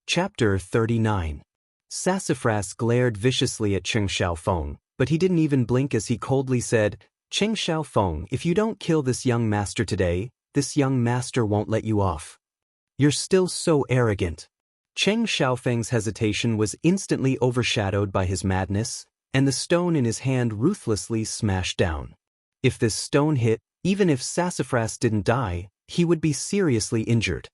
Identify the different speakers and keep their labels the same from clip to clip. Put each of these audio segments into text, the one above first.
Speaker 1: Chapter 39. Sassafras glared viciously at Cheng Xiaofeng, but he didn't even blink as he coldly said, "Cheng Xiaofeng, if you don't kill this young master today, this young master won't let you off. You're still so arrogant." Cheng Xiaofeng's hesitation was instantly overshadowed by his madness, and the stone in his hand ruthlessly smashed down. If this stone hit, even if Sassafras didn't die, he would be seriously injured.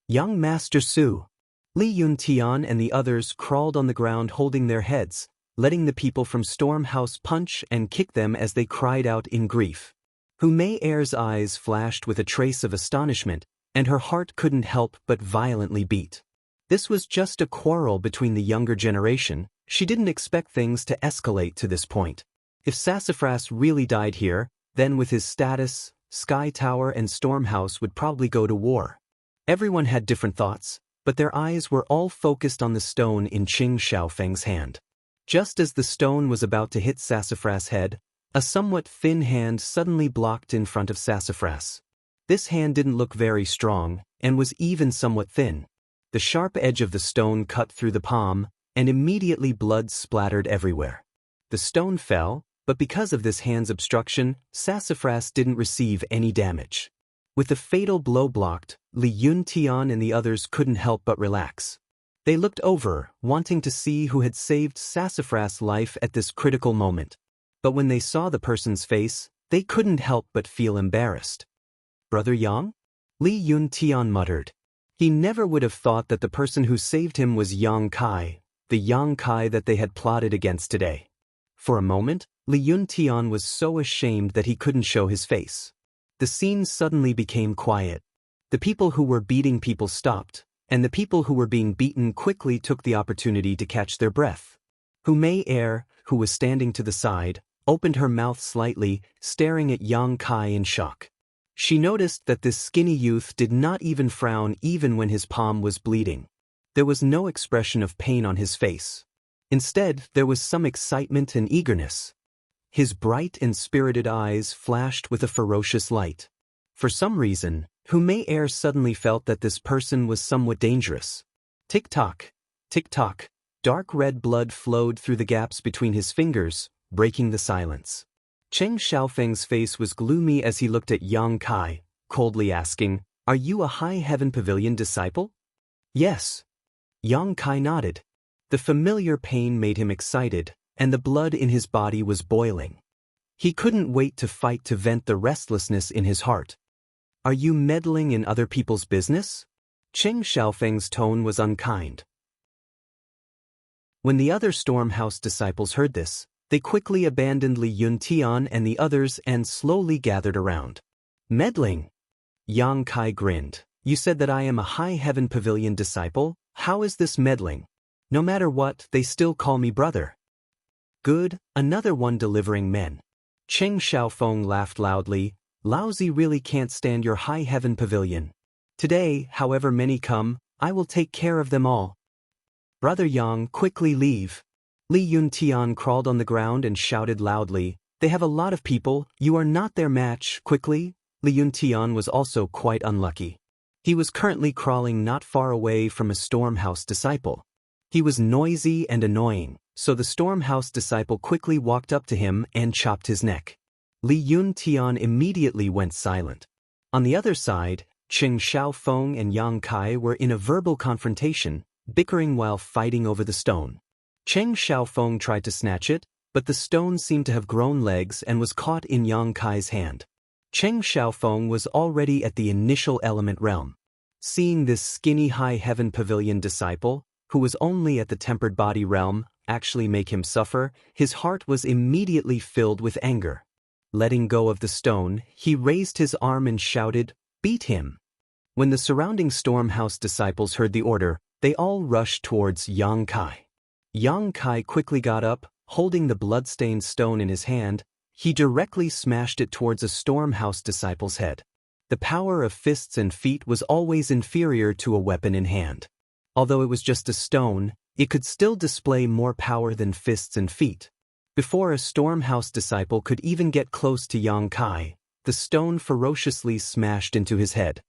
Speaker 1: "Young Master Su." Li Yuntian and the others crawled on the ground holding their heads, letting the people from Storm House punch and kick them as they cried out in grief. Hu Mei Er's eyes flashed with a trace of astonishment, and her heart couldn't help but violently beat. This was just a quarrel between the younger generation. She didn't expect things to escalate to this point. If Sassafras really died here, then with his status, Sky Tower and Storm House would probably go to war. Everyone had different thoughts, but their eyes were all focused on the stone in Cheng Xiaofeng's hand. Just as the stone was about to hit Sassafras' head, a somewhat thin hand suddenly blocked in front of Sassafras. This hand didn't look very strong, and was even somewhat thin. The sharp edge of the stone cut through the palm, and immediately blood splattered everywhere. The stone fell, but because of this hand's obstruction, Sassafras didn't receive any damage. With the fatal blow blocked, Li Yuntian and the others couldn't help but relax. They looked over, wanting to see who had saved Sassafras' life at this critical moment. But when they saw the person's face, they couldn't help but feel embarrassed. "Brother Yang?" Li Yuntian muttered. He never would have thought that the person who saved him was Yang Kai, the Yang Kai that they had plotted against today. For a moment, Li Yuntian was so ashamed that he couldn't show his face. The scene suddenly became quiet. The people who were beating people stopped, and the people who were being beaten quickly took the opportunity to catch their breath. Hu Mei Er, who was standing to the side, opened her mouth slightly, staring at Yang Kai in shock. She noticed that this skinny youth did not even frown even when his palm was bleeding. There was no expression of pain on his face. Instead, there was some excitement and eagerness. His bright and spirited eyes flashed with a ferocious light. For some reason, Hu Mei Er suddenly felt that this person was somewhat dangerous. Tick-tock, tick-tock, dark red blood flowed through the gaps between his fingers, breaking the silence. Cheng Xiaofeng's face was gloomy as he looked at Yang Kai, coldly asking, "Are you a High Heaven Pavilion disciple?" "Yes." Yang Kai nodded. The familiar pain made him excited, and the blood in his body was boiling. He couldn't wait to fight to vent the restlessness in his heart. "Are you meddling in other people's business?" Cheng Xiaofeng's tone was unkind. When the other Storm House disciples heard this, they quickly abandoned Li Yuntian and the others and slowly gathered around. "Meddling?" Yang Kai grinned. "You said that I am a High Heaven Pavilion disciple? How is this meddling? No matter what, they still call me brother." "Good, another one delivering men." Cheng Xiaofeng laughed loudly. "Laozi really can't stand your High Heaven Pavilion. Today, however many come, I will take care of them all." "Brother Yang, quickly leave." Li Yuntian crawled on the ground and shouted loudly, "They have a lot of people, you are not their match, quickly." Li Yuntian was also quite unlucky. He was currently crawling not far away from a Storm House disciple. He was noisy and annoying, so the Storm House disciple quickly walked up to him and chopped his neck. Li Yuntian immediately went silent. On the other side, Cheng Xiaofeng and Yang Kai were in a verbal confrontation, bickering while fighting over the stone. Cheng Xiaofeng tried to snatch it, but the stone seemed to have grown legs and was caught in Yang Kai's hand. Cheng Xiaofeng was already at the initial element realm. Seeing this skinny High Heaven Pavilion disciple, who was only at the tempered body realm, actually make him suffer, his heart was immediately filled with anger. Letting go of the stone, he raised his arm and shouted, "Beat him!" When the surrounding Storm House disciples heard the order, they all rushed towards Yang Kai. Yang Kai quickly got up, holding the blood-stained stone in his hand. He directly smashed it towards a Storm House disciple's head. The power of fists and feet was always inferior to a weapon in hand. Although it was just a stone, it could still display more power than fists and feet. Before a Storm House disciple could even get close to Yang Kai, the stone ferociously smashed into his head.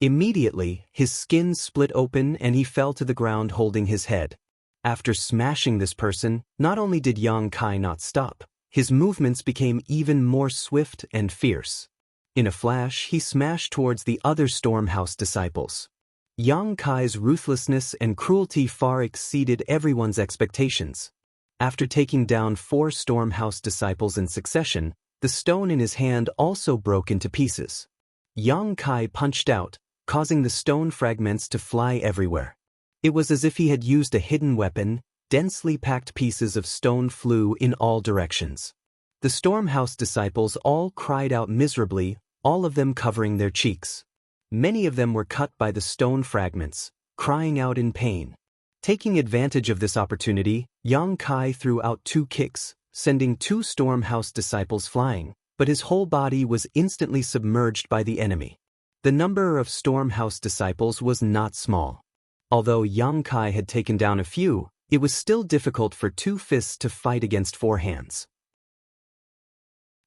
Speaker 1: Immediately, his skin split open and he fell to the ground holding his head. After smashing this person, not only did Yang Kai not stop, his movements became even more swift and fierce. In a flash, he smashed towards the other Stormhouse disciples. Yang Kai's ruthlessness and cruelty far exceeded everyone's expectations. After taking down 4 Stormhouse disciples in succession, the stone in his hand also broke into pieces. Yang Kai punched out, causing the stone fragments to fly everywhere. It was as if he had used a hidden weapon. Densely packed pieces of stone flew in all directions. The Stormhouse disciples all cried out miserably, all of them covering their cheeks. Many of them were cut by the stone fragments, crying out in pain. Taking advantage of this opportunity, Yang Kai threw out 2 kicks, sending 2 Stormhouse disciples flying, but his whole body was instantly submerged by the enemy. The number of Stormhouse disciples was not small. Although Yang Kai had taken down a few, it was still difficult for 2 fists to fight against 4 hands.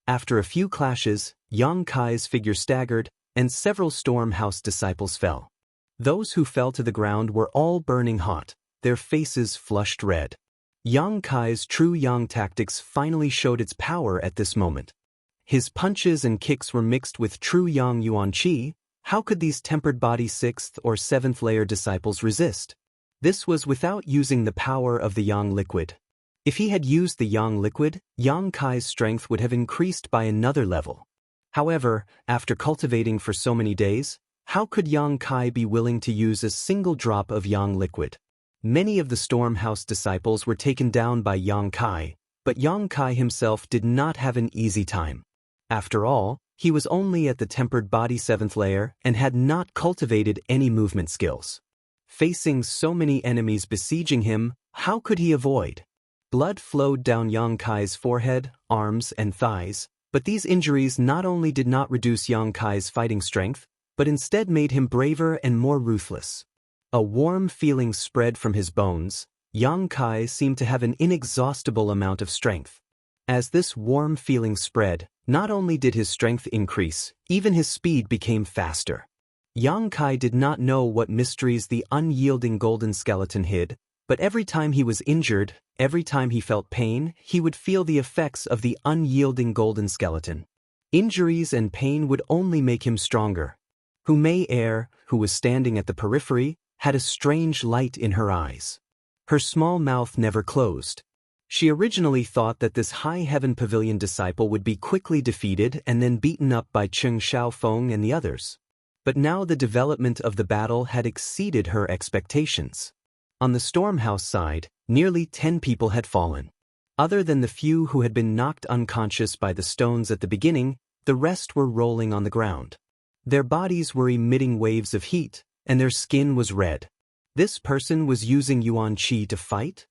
Speaker 1: After a few clashes, Yang Kai's figure staggered, and several Stormhouse disciples fell. Those who fell to the ground were all burning hot, their faces flushed red. Yang Kai's true Yang tactics finally showed its power at this moment. His punches and kicks were mixed with true Yang Yuan Qi. How could these tempered body 6th or 7th layer disciples resist? This was without using the power of the Yang liquid. If he had used the Yang liquid, Yang Kai's strength would have increased by another level. However, after cultivating for so many days, how could Yang Kai be willing to use a single drop of Yang liquid? Many of the Stormhouse disciples were taken down by Yang Kai, but Yang Kai himself did not have an easy time. After all, he was only at the tempered body 7th layer and had not cultivated any movement skills. Facing so many enemies besieging him, how could he avoid? Blood flowed down Yang Kai's forehead, arms, and thighs, but these injuries not only did not reduce Yang Kai's fighting strength, but instead made him braver and more ruthless. A warm feeling spread from his bones. Yang Kai seemed to have an inexhaustible amount of strength. As this warm feeling spread, not only did his strength increase, even his speed became faster. Yang Kai did not know what mysteries the unyielding golden skeleton hid, but every time he was injured, every time he felt pain, he would feel the effects of the unyielding golden skeleton. Injuries and pain would only make him stronger. Mei Er, who was standing at the periphery, had a strange light in her eyes. Her small mouth never closed. She originally thought that this High Heaven Pavilion disciple would be quickly defeated and then beaten up by Cheng Xiaofeng and the others. But now the development of the battle had exceeded her expectations. On the Stormhouse side, nearly 10 people had fallen. Other than the few who had been knocked unconscious by the stones at the beginning, the rest were rolling on the ground. Their bodies were emitting waves of heat, and their skin was red. This person was using Yuan Qi to fight?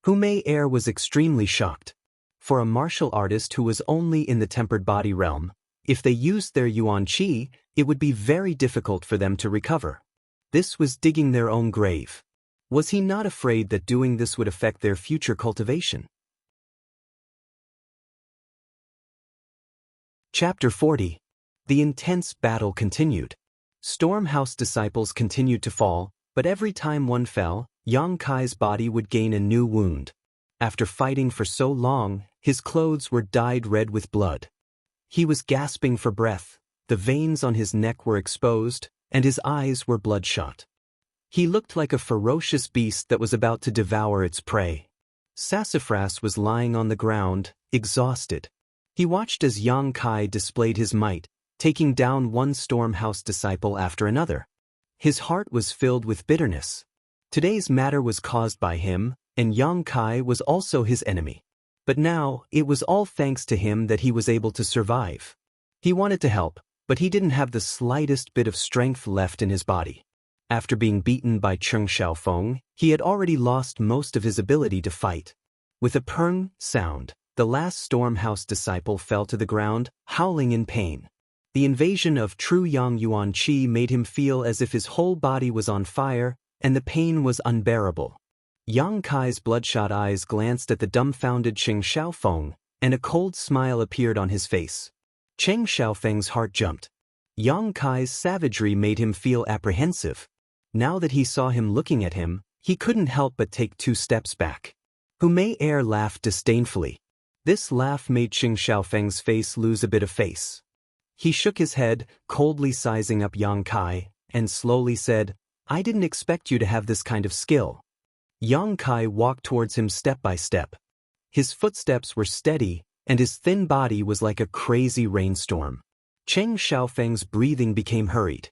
Speaker 1: Mei Er was extremely shocked. For a martial artist who was only in the tempered body realm, if they used their Yuan Qi, it would be very difficult for them to recover. This was digging their own grave. Was he not afraid that doing this would affect their future cultivation? Chapter 40. The intense battle continued. Stormhouse disciples continued to fall, but every time one fell, Yang Kai's body would gain a new wound. After fighting for so long, his clothes were dyed red with blood. He was gasping for breath, the veins on his neck were exposed, and his eyes were bloodshot. He looked like a ferocious beast that was about to devour its prey. Sassafras was lying on the ground, exhausted. He watched as Yang Kai displayed his might, taking down one Stormhouse disciple after another. His heart was filled with bitterness. Today's matter was caused by him, and Yang Kai was also his enemy. But now, it was all thanks to him that he was able to survive. He wanted to help, but he didn't have the slightest bit of strength left in his body. After being beaten by Cheng Xiaofeng, he had already lost most of his ability to fight. With a purr sound, the last Stormhouse disciple fell to the ground, howling in pain. The invasion of true Yang Yuan Qi made him feel as if his whole body was on fire, and the pain was unbearable. Yang Kai's bloodshot eyes glanced at the dumbfounded Cheng Xiaofeng, and a cold smile appeared on his face. Cheng Xiaofeng's heart jumped. Yang Kai's savagery made him feel apprehensive. Now that he saw him looking at him, he couldn't help but take 2 steps back. Hu Mei laughed disdainfully. This laugh made Qing Xiaofeng's face lose a bit of face. He shook his head, coldly sizing up Yang Kai, and slowly said, "I didn't expect you to have this kind of skill." Yang Kai walked towards him step by step. His footsteps were steady, and his thin body was like a crazy rainstorm. Qing Xiaofeng's breathing became hurried.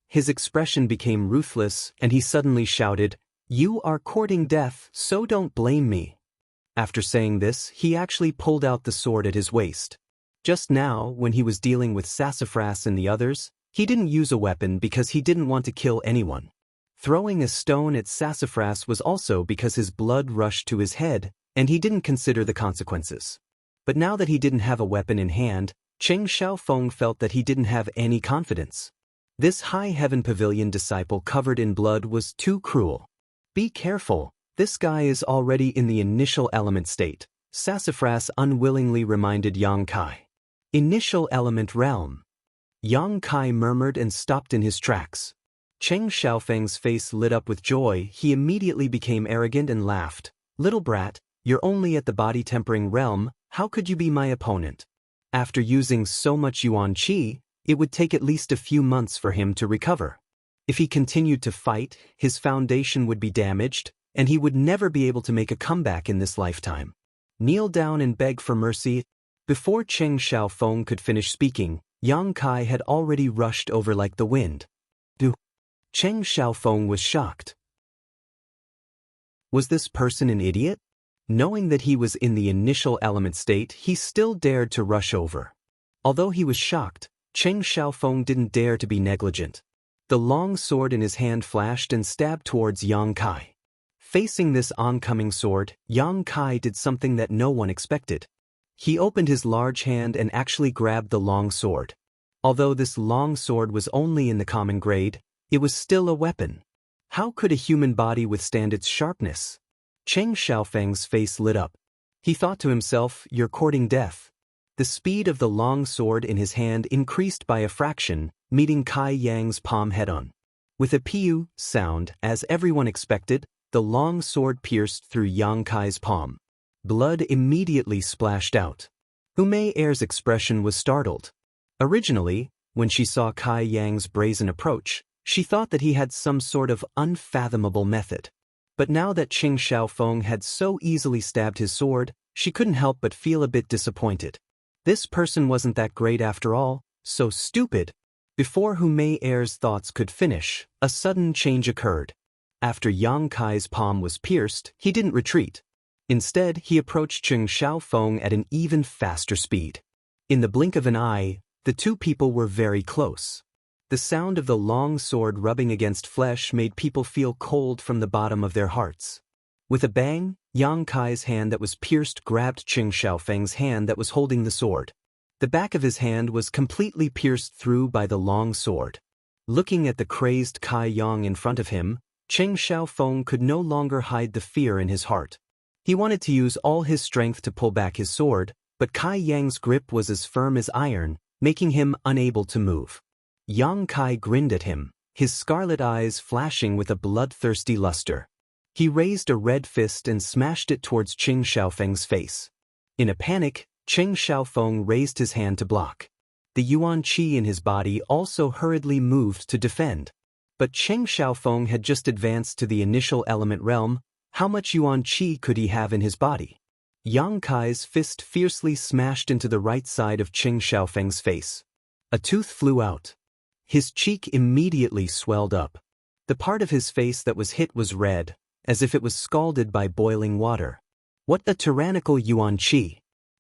Speaker 1: His expression became ruthless, and he suddenly shouted, "You are courting death, so don't blame me." After saying this, he actually pulled out the sword at his waist. Just now, when he was dealing with Sassafras and the others, he didn't use a weapon because he didn't want to kill anyone. Throwing a stone at Sassafras was also because his blood rushed to his head, and he didn't consider the consequences. But now that he didn't have a weapon in hand, Qing Xiaofeng felt that he didn't have any confidence. This High Heaven Pavilion disciple covered in blood was too cruel. "Be careful, this guy is already in the initial element state," Sassafras unwillingly reminded Yang Kai. "Initial element realm." Yang Kai murmured and stopped in his tracks. Qing Xiaofeng's face lit up with joy. He immediately became arrogant and laughed. "Little brat, you're only at the body-tempering realm, how could you be my opponent?" After using so much Yuan Qi, it would take at least a few months for him to recover. If he continued to fight, his foundation would be damaged, and he would never be able to make a comeback in this lifetime. "Kneel down and beg for mercy." Before Qing Xiaofeng could finish speaking, Yang Kai had already rushed over like the wind. Qing Xiaofeng was shocked. Was this person an idiot? Knowing that he was in the initial element state, he still dared to rush over. Although he was shocked, Qing Xiaofeng didn't dare to be negligent. The long sword in his hand flashed and stabbed towards Yang Kai. Facing this oncoming sword, Yang Kai did something that no one expected. He opened his large hand and actually grabbed the long sword. Although this long sword was only in the common grade, it was still a weapon. How could a human body withstand its sharpness? Qing Xiaofeng's face lit up. He thought to himself, "You're courting death." The speed of the long sword in his hand increased by a fraction, meeting Kai Yang's palm head-on. With a piu sound, as everyone expected, the long sword pierced through Yang Kai's palm. Blood immediately splashed out. Hu Mei's expression was startled. Originally, when she saw Kai Yang's brazen approach, she thought that he had some sort of unfathomable method. But now that Qing Xiaofeng had so easily stabbed his sword, she couldn't help but feel a bit disappointed. This person wasn't that great after all, so stupid. Before Hu Mei's thoughts could finish, a sudden change occurred. After Yang Kai's palm was pierced, he didn't retreat. Instead, he approached Qing Xiaofeng at an even faster speed. In the blink of an eye, the two people were very close. The sound of the long sword rubbing against flesh made people feel cold from the bottom of their hearts. With a bang, Yang Kai's hand that was pierced grabbed Qing Xiaofeng's hand that was holding the sword. The back of his hand was completely pierced through by the long sword. Looking at the crazed Kai Yang in front of him, Qing Xiaofeng could no longer hide the fear in his heart. He wanted to use all his strength to pull back his sword, but Kai Yang's grip was as firm as iron, making him unable to move. Yang Kai grinned at him, his scarlet eyes flashing with a bloodthirsty luster. He raised a red fist and smashed it towards Qing Xiaofeng's face. In a panic, Qing Xiaofeng raised his hand to block. The Yuan Qi in his body also hurriedly moved to defend. But Qing Xiaofeng had just advanced to the initial element realm. How much Yuan Qi could he have in his body? Yang Kai's fist fiercely smashed into the right side of Qing Xiaofeng's face. A tooth flew out. His cheek immediately swelled up. The part of his face that was hit was red, as if it was scalded by boiling water. What a tyrannical Yuan Qi!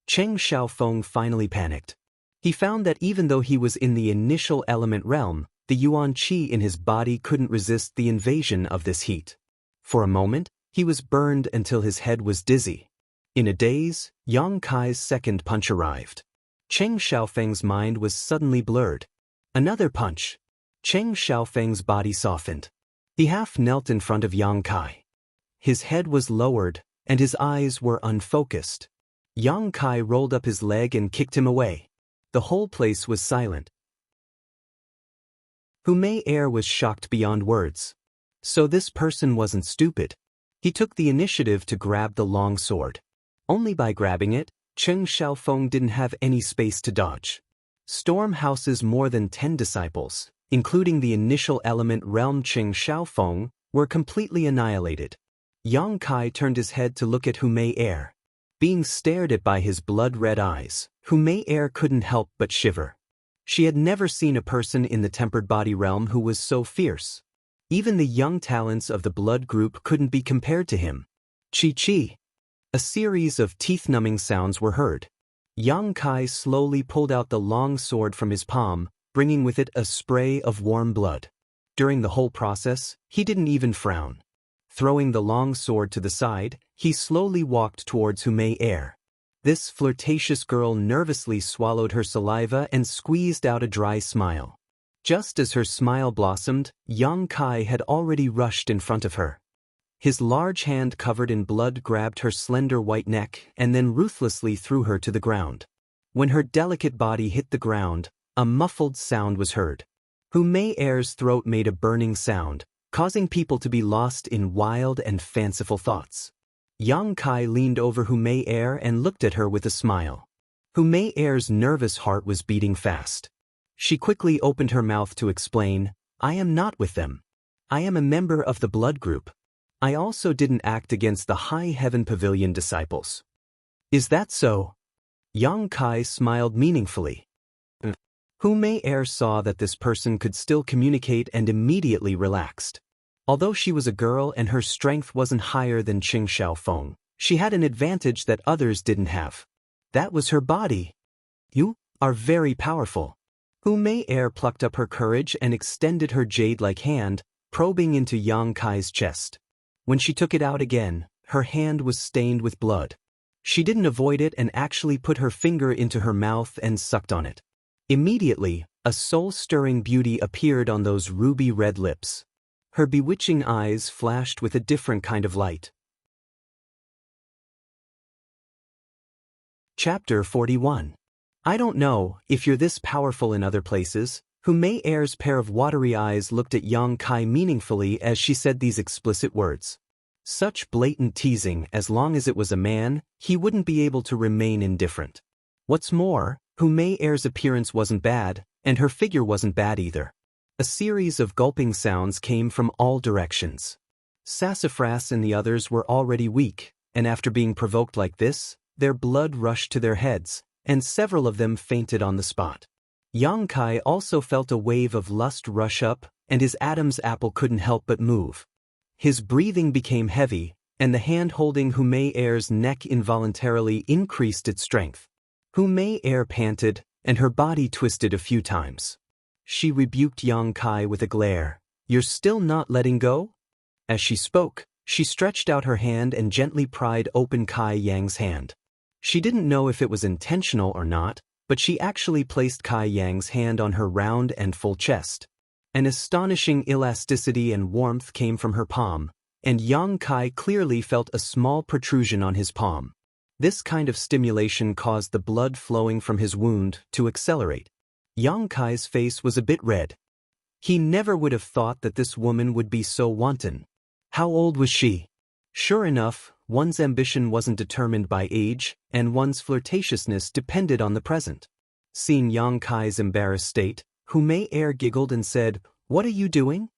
Speaker 1: Qing Xiaofeng finally panicked. He found that even though he was in the initial element realm, the Yuan Qi in his body couldn't resist the invasion of this heat. For a moment, he was burned until his head was dizzy. In a daze, Yang Kai's second punch arrived. Qing Xiaofeng's mind was suddenly blurred. Another punch. Qing Xiaofeng's body softened. He half knelt in front of Yang Kai. His head was lowered, and his eyes were unfocused. Yang Kai rolled up his leg and kicked him away. The whole place was silent. Hu Mei Er was shocked beyond words. So this person wasn't stupid. He took the initiative to grab the long sword. Only by grabbing it, Cheng Xiaofeng didn't have any space to dodge. Storm house's more than 10 disciples, including the initial element realm Cheng Xiaofeng, were completely annihilated. Yang Kai turned his head to look at Hu Mei Er. Being stared at by his blood-red eyes, Hu Mei Er couldn't help but shiver. She had never seen a person in the tempered body realm who was so fierce. Even the young talents of the blood group couldn't be compared to him. Chi-chi. A series of teeth-numbing sounds were heard. Yang Kai slowly pulled out the long sword from his palm, bringing with it a spray of warm blood. During the whole process, he didn't even frown. Throwing the long sword to the side, he slowly walked towards Hu Mei Er. This flirtatious girl nervously swallowed her saliva and squeezed out a dry smile. Just as her smile blossomed, Yang Kai had already rushed in front of her. His large hand covered in blood grabbed her slender white neck and then ruthlessly threw her to the ground. When her delicate body hit the ground, a muffled sound was heard. Hu Mei Er's throat made a burning sound, causing people to be lost in wild and fanciful thoughts. Yang Kai leaned over Hu Mei Er and looked at her with a smile. Hu Mei Er's nervous heart was beating fast. She quickly opened her mouth to explain, "I am not with them. I am a member of the blood group. I also didn't act against the High Heaven Pavilion disciples." "Is that so?" Yang Kai smiled meaningfully. Hu Mei Er saw that this person could still communicate and immediately relaxed. Although she was a girl and her strength wasn't higher than Cheng Xiaofeng, she had an advantage that others didn't have. That was her body. "You are very powerful." Hu Mei Er plucked up her courage and extended her jade-like hand, probing into Yang Kai's chest. When she took it out again, her hand was stained with blood. She didn't avoid it and actually put her finger into her mouth and sucked on it. Immediately, a soul-stirring beauty appeared on those ruby-red lips. Her bewitching eyes flashed with a different kind of light. Chapter 41. I don't know if you're this powerful in other places. Hu Mei Er's pair of watery eyes looked at Yang Kai meaningfully as she said these explicit words. Such blatant teasing, as long as it was a man, he wouldn't be able to remain indifferent. What's more, Hu Mei Er's appearance wasn't bad, and her figure wasn't bad either. A series of gulping sounds came from all directions. Sassafras and the others were already weak, and after being provoked like this, their blood rushed to their heads, and several of them fainted on the spot. Yang Kai also felt a wave of lust rush up, and his Adam's apple couldn't help but move. His breathing became heavy, and the hand holding Hu Mei Er's neck involuntarily increased its strength. Hu Mei Er panted, and her body twisted a few times. She rebuked Yang Kai with a glare. "You're still not letting go?" As she spoke, she stretched out her hand and gently pried open Kai Yang's hand. She didn't know if it was intentional or not, but she actually placed Kai Yang's hand on her round and full chest. An astonishing elasticity and warmth came from her palm, and Yang Kai clearly felt a small protrusion on his palm. This kind of stimulation caused the blood flowing from his wound to accelerate. Yang Kai's face was a bit red. He never would have thought that this woman would be so wanton. How old was she? Sure enough, one's ambition wasn't determined by age, and one's flirtatiousness depended on the present. Seeing Yang Kai's embarrassed state, Hu Mei Er giggled and said, "What are you doing?"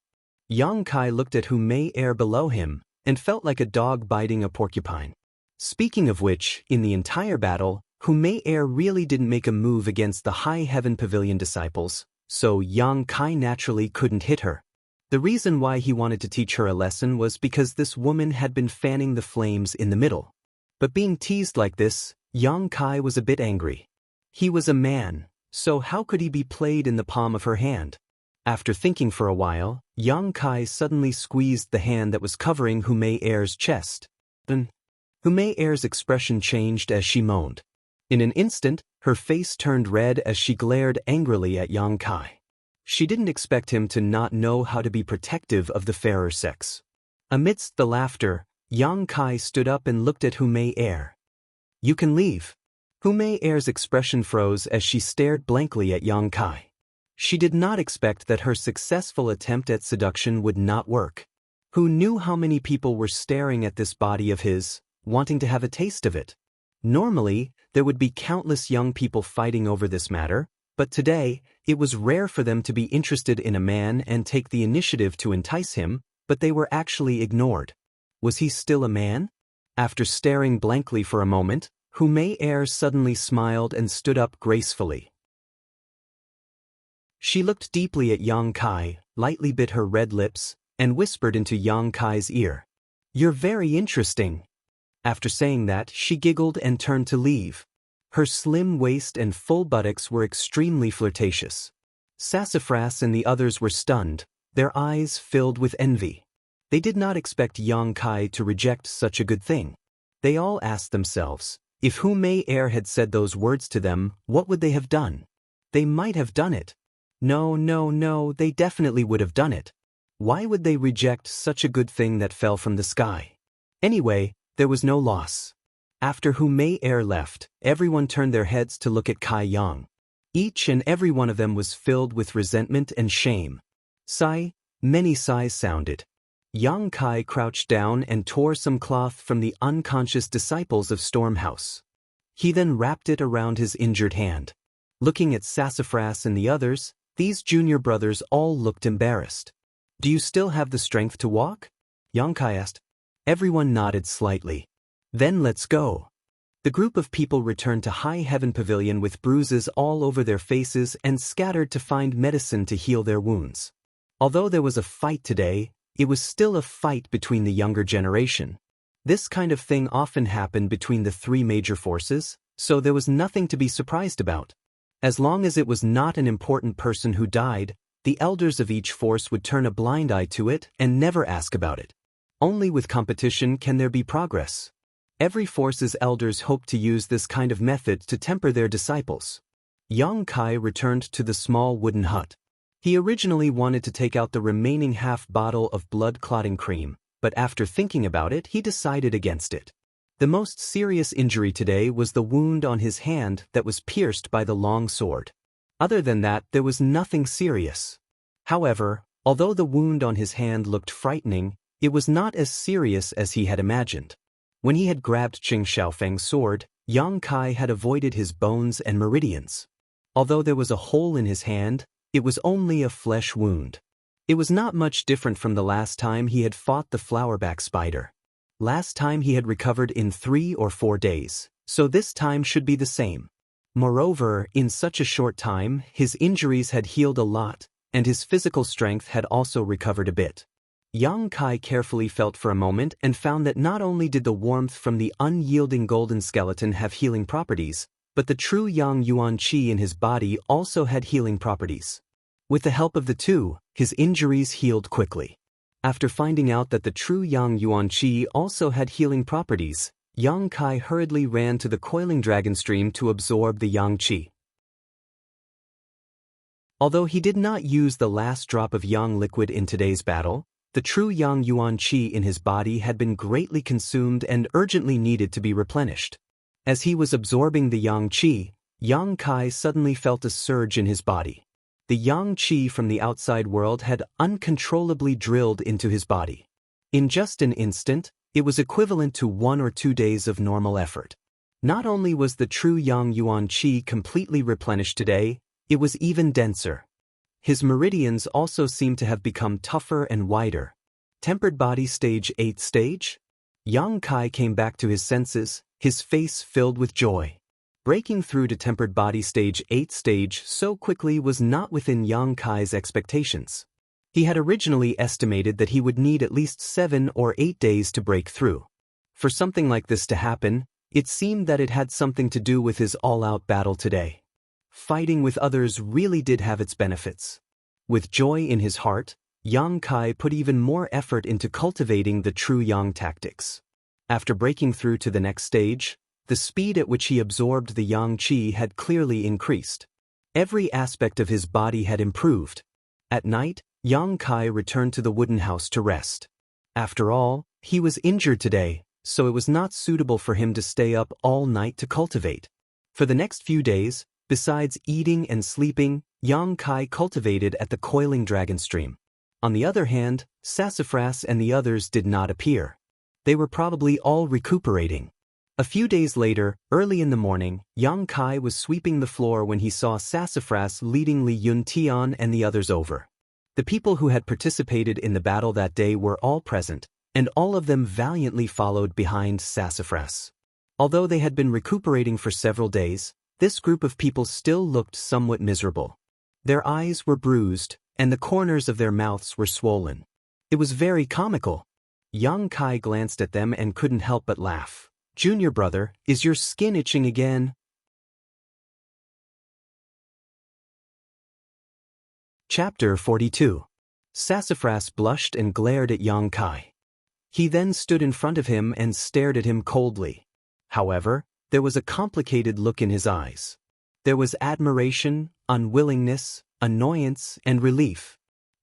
Speaker 1: Yang Kai looked at Hu Mei Er below him, and felt like a dog biting a porcupine. Speaking of which, in the entire battle, Hu Mei Er really didn't make a move against the High Heaven Pavilion disciples, so Yang Kai naturally couldn't hit her. The reason why he wanted to teach her a lesson was because this woman had been fanning the flames in the middle. But being teased like this, Yang Kai was a bit angry. He was a man, so how could he be played in the palm of her hand? After thinking for a while, Yang Kai suddenly squeezed the hand that was covering Hu Mei Er's chest. Then, Hu Mei Er's expression changed as she moaned. In an instant, her face turned red as she glared angrily at Yang Kai. She didn't expect him to not know how to be protective of the fairer sex. Amidst the laughter, Yang Kai stood up and looked at Hu Mei Er. "You can leave." Hu Mei Er's expression froze as she stared blankly at Yang Kai. She did not expect that her successful attempt at seduction would not work. Who knew how many people were staring at this body of his, wanting to have a taste of it? Normally, there would be countless young people fighting over this matter, but today, it was rare for them to be interested in a man and take the initiative to entice him, but they were actually ignored. Was he still a man? After staring blankly for a moment, Hu Mei suddenly smiled and stood up gracefully. She looked deeply at Yang Kai, lightly bit her red lips, and whispered into Yang Kai's ear. "You're very interesting." After saying that, she giggled and turned to leave. Her slim waist and full buttocks were extremely flirtatious. Sassafras and the others were stunned, their eyes filled with envy. They did not expect Yang Kai to reject such a good thing. They all asked themselves, if Hu Mei had said those words to them, what would they have done? They might have done it. No, they definitely would have done it. Why would they reject such a good thing that fell from the sky? Anyway, there was no loss. After Hu Mei left, everyone turned their heads to look at Kai Yang. Each and every one of them was filled with resentment and shame. Sigh, many sighs sounded. Yang Kai crouched down and tore some cloth from the unconscious disciples of Stormhouse. He then wrapped it around his injured hand. Looking at Sassafras and the others, these junior brothers all looked embarrassed. "Do you still have the strength to walk?" Yang Kai asked. Everyone nodded slightly. "Then let's go." The group of people returned to High Heaven Pavilion with bruises all over their faces and scattered to find medicine to heal their wounds. Although there was a fight today, it was still a fight between the younger generation. This kind of thing often happened between the three major forces, so there was nothing to be surprised about. As long as it was not an important person who died, the elders of each force would turn a blind eye to it and never ask about it. Only with competition can there be progress. Every force's elders hoped to use this kind of method to temper their disciples. Yang Kai returned to the small wooden hut. He originally wanted to take out the remaining half bottle of blood-clotting cream, but after thinking about it, he decided against it. The most serious injury today was the wound on his hand that was pierced by the long sword. Other than that, there was nothing serious. However, although the wound on his hand looked frightening, it was not as serious as he had imagined. When he had grabbed Qing Xiaofeng's sword, Yang Kai had avoided his bones and meridians. Although there was a hole in his hand, it was only a flesh wound. It was not much different from the last time he had fought the flowerback spider. Last time he had recovered in 3 or 4 days, so this time should be the same. Moreover, in such a short time, his injuries had healed a lot, and his physical strength had also recovered a bit. Yang Kai carefully felt for a moment and found that not only did the warmth from the unyielding golden skeleton have healing properties, but the true Yang Yuan Qi in his body also had healing properties. With the help of the two, his injuries healed quickly. After finding out that the true Yang Yuan Qi also had healing properties, Yang Kai hurriedly ran to the coiling dragon stream to absorb the Yang Qi. Although he did not use the last drop of Yang liquid in today's battle, the true Yang Yuan Qi in his body had been greatly consumed and urgently needed to be replenished. As he was absorbing the Yang Qi, Yang Kai suddenly felt a surge in his body. The Yang Qi from the outside world had uncontrollably drilled into his body. In just an instant, it was equivalent to 1 or 2 days of normal effort. Not only was the true Yang Yuan Qi completely replenished today, it was even denser. His meridians also seemed to have become tougher and wider. Tempered body stage 8 stage? Yang Kai came back to his senses, his face filled with joy. Breaking through to tempered body stage 8 stage so quickly was not within Yang Kai's expectations. He had originally estimated that he would need at least 7 or 8 days to break through. For something like this to happen, it seemed that it had something to do with his all-out battle today. Fighting with others really did have its benefits. With joy in his heart, Yang Kai put even more effort into cultivating the true Yang tactics. After breaking through to the next stage, the speed at which he absorbed the Yang Qi had clearly increased. Every aspect of his body had improved. At night, Yang Kai returned to the wooden house to rest. After all, he was injured today, so it was not suitable for him to stay up all night to cultivate. For the next few days, besides eating and sleeping, Yang Kai cultivated at the coiling dragon stream. On the other hand, Sassafras and the others did not appear. They were probably all recuperating. A few days later, early in the morning, Yang Kai was sweeping the floor when he saw Sassafras leading Li Yuntian and the others over. The people who had participated in the battle that day were all present, and all of them valiantly followed behind Sassafras. Although they had been recuperating for several days, this group of people still looked somewhat miserable. Their eyes were bruised, and the corners of their mouths were swollen. It was very comical. Yang Kai glanced at them and couldn't help but laugh. "Junior brother, is your skin itching again?" Chapter 42. Sassafras blushed and glared at Yang Kai. He then stood in front of him and stared at him coldly. However, there was a complicated look in his eyes. There was admiration, unwillingness, annoyance, and relief.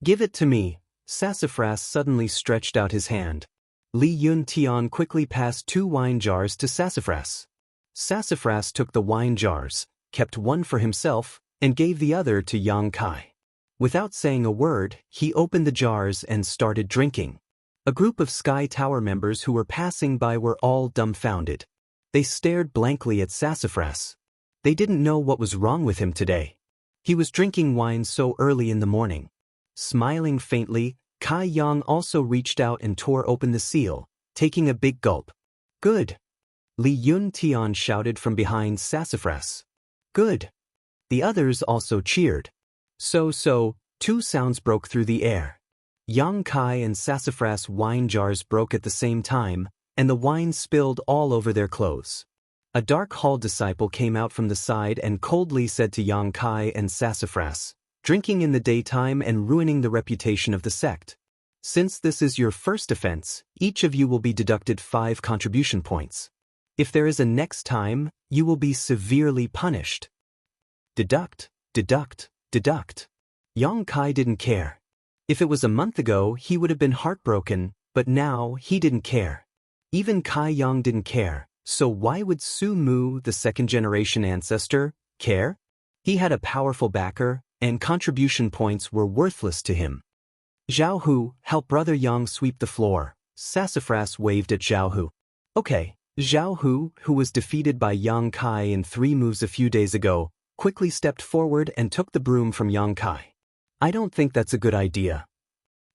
Speaker 1: "Give it to me." Sassafras suddenly stretched out his hand. Li Yuntian quickly passed 2 wine jars to Sassafras. Sassafras took the wine jars, kept one for himself, and gave the other to Yang Kai. Without saying a word, he opened the jars and started drinking. A group of Sky Tower members who were passing by were all dumbfounded. They stared blankly at Sassafras. They didn't know what was wrong with him today. He was drinking wine so early in the morning. Smiling faintly, Kai Yang also reached out and tore open the seal, taking a big gulp. "Good." Li Yuntian shouted from behind Sassafras. "Good." The others also cheered. So, 2 sounds broke through the air. Yang Kai and Sassafras wine jars broke at the same time, and the wine spilled all over their clothes. A dark hall disciple came out from the side and coldly said to Yang Kai and Sassafras, "Drinking in the daytime and ruining the reputation of the sect. Since this is your first offense, each of you will be deducted 5 contribution points. If there is a next time, you will be severely punished." Deduct, deduct, deduct. Yang Kai didn't care. If it was a month ago, he would have been heartbroken, but now he didn't care. Even Kai Yang didn't care, so why would Su Mu, the second-generation ancestor, care? He had a powerful backer, and contribution points were worthless to him. "Zhao Hu, help Brother Yang sweep the floor." Sassafras waved at Zhao Hu. "Okay." Zhao Hu, who was defeated by Yang Kai in 3 moves a few days ago, quickly stepped forward and took the broom from Yang Kai. "I don't think that's a good idea."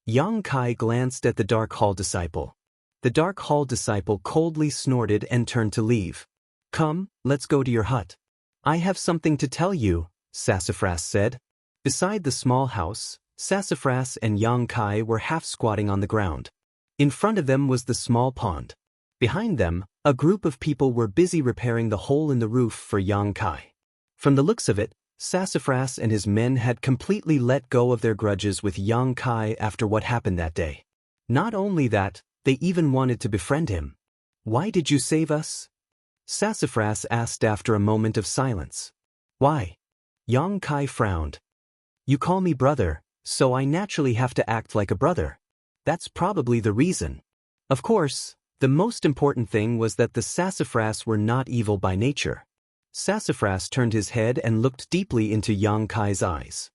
Speaker 1: Yang Kai glanced at the Dark Hall disciple. The Dark Hall disciple coldly snorted and turned to leave. "Come, let's go to your hut." "I have something to tell you," Sassafras said. Beside the small house, Sassafras and Yang Kai were half squatting on the ground. In front of them was the small pond. Behind them, a group of people were busy repairing the hole in the roof for Yang Kai. From the looks of it, Sassafras and his men had completely let go of their grudges with Yang Kai after what happened that day. Not only that, they even wanted to befriend him. "Why did you save us?" Sassafras asked after a moment of silence. "Why?" Yang Kai frowned. "You call me brother, so I naturally have to act like a brother. That's probably the reason." Of course, the most important thing was that the Sassafras were not evil by nature. Sassafras turned his head and looked deeply into Yang Kai's eyes.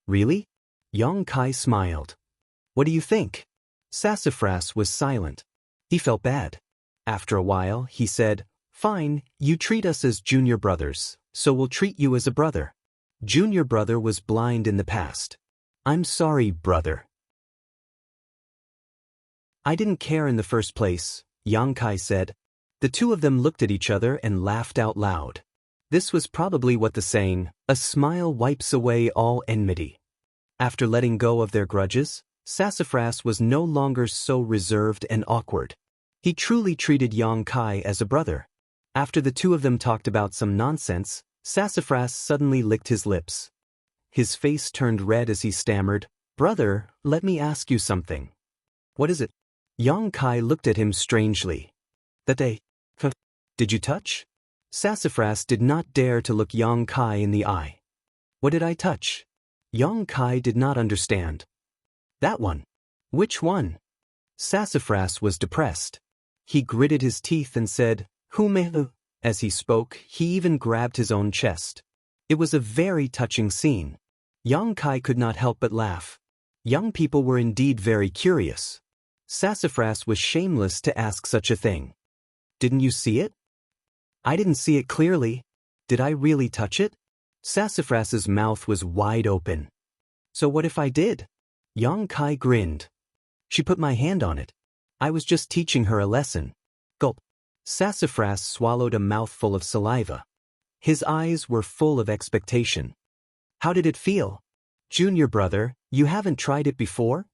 Speaker 1: "Really?" Yang Kai smiled. "What do you think?" Sassafras was silent. He felt bad. After a while, he said, "Fine, you treat us as junior brothers, so we'll treat you as a brother." Junior brother was blind in the past. "I'm sorry, brother." "I didn't care in the first place," Yang Kai said. The 2 of them looked at each other and laughed out loud. This was probably what the saying, "A smile wipes away all enmity." After letting go of their grudges, Sassafras was no longer so reserved and awkward. He truly treated Yang Kai as a brother. After the 2 of them talked about some nonsense, Sassafras suddenly licked his lips. His face turned red as he stammered, "Brother, let me ask you something." "What is it?" Yang Kai looked at him strangely. "That day, did you touch?" Sassafras did not dare to look Yang Kai in the eye. "What did I touch?" Yang Kai did not understand. "That one." "Which one?" Sassafras was depressed. He gritted his teeth and said, "Who may?" As he spoke, he even grabbed his own chest. It was a very touching scene. Yang Kai could not help but laugh. Young people were indeed very curious. Sassafras was shameless to ask such a thing. Didn't you see it? I didn't see it clearly. Did I really touch it? Sassafras's mouth was wide open. So what if I did? Yang Kai grinned. She put my hand on it. I was just teaching her a lesson. Gulp. Sassafras swallowed a mouthful of saliva. His eyes were full of expectation. How did it feel? Junior brother, you haven't tried it before?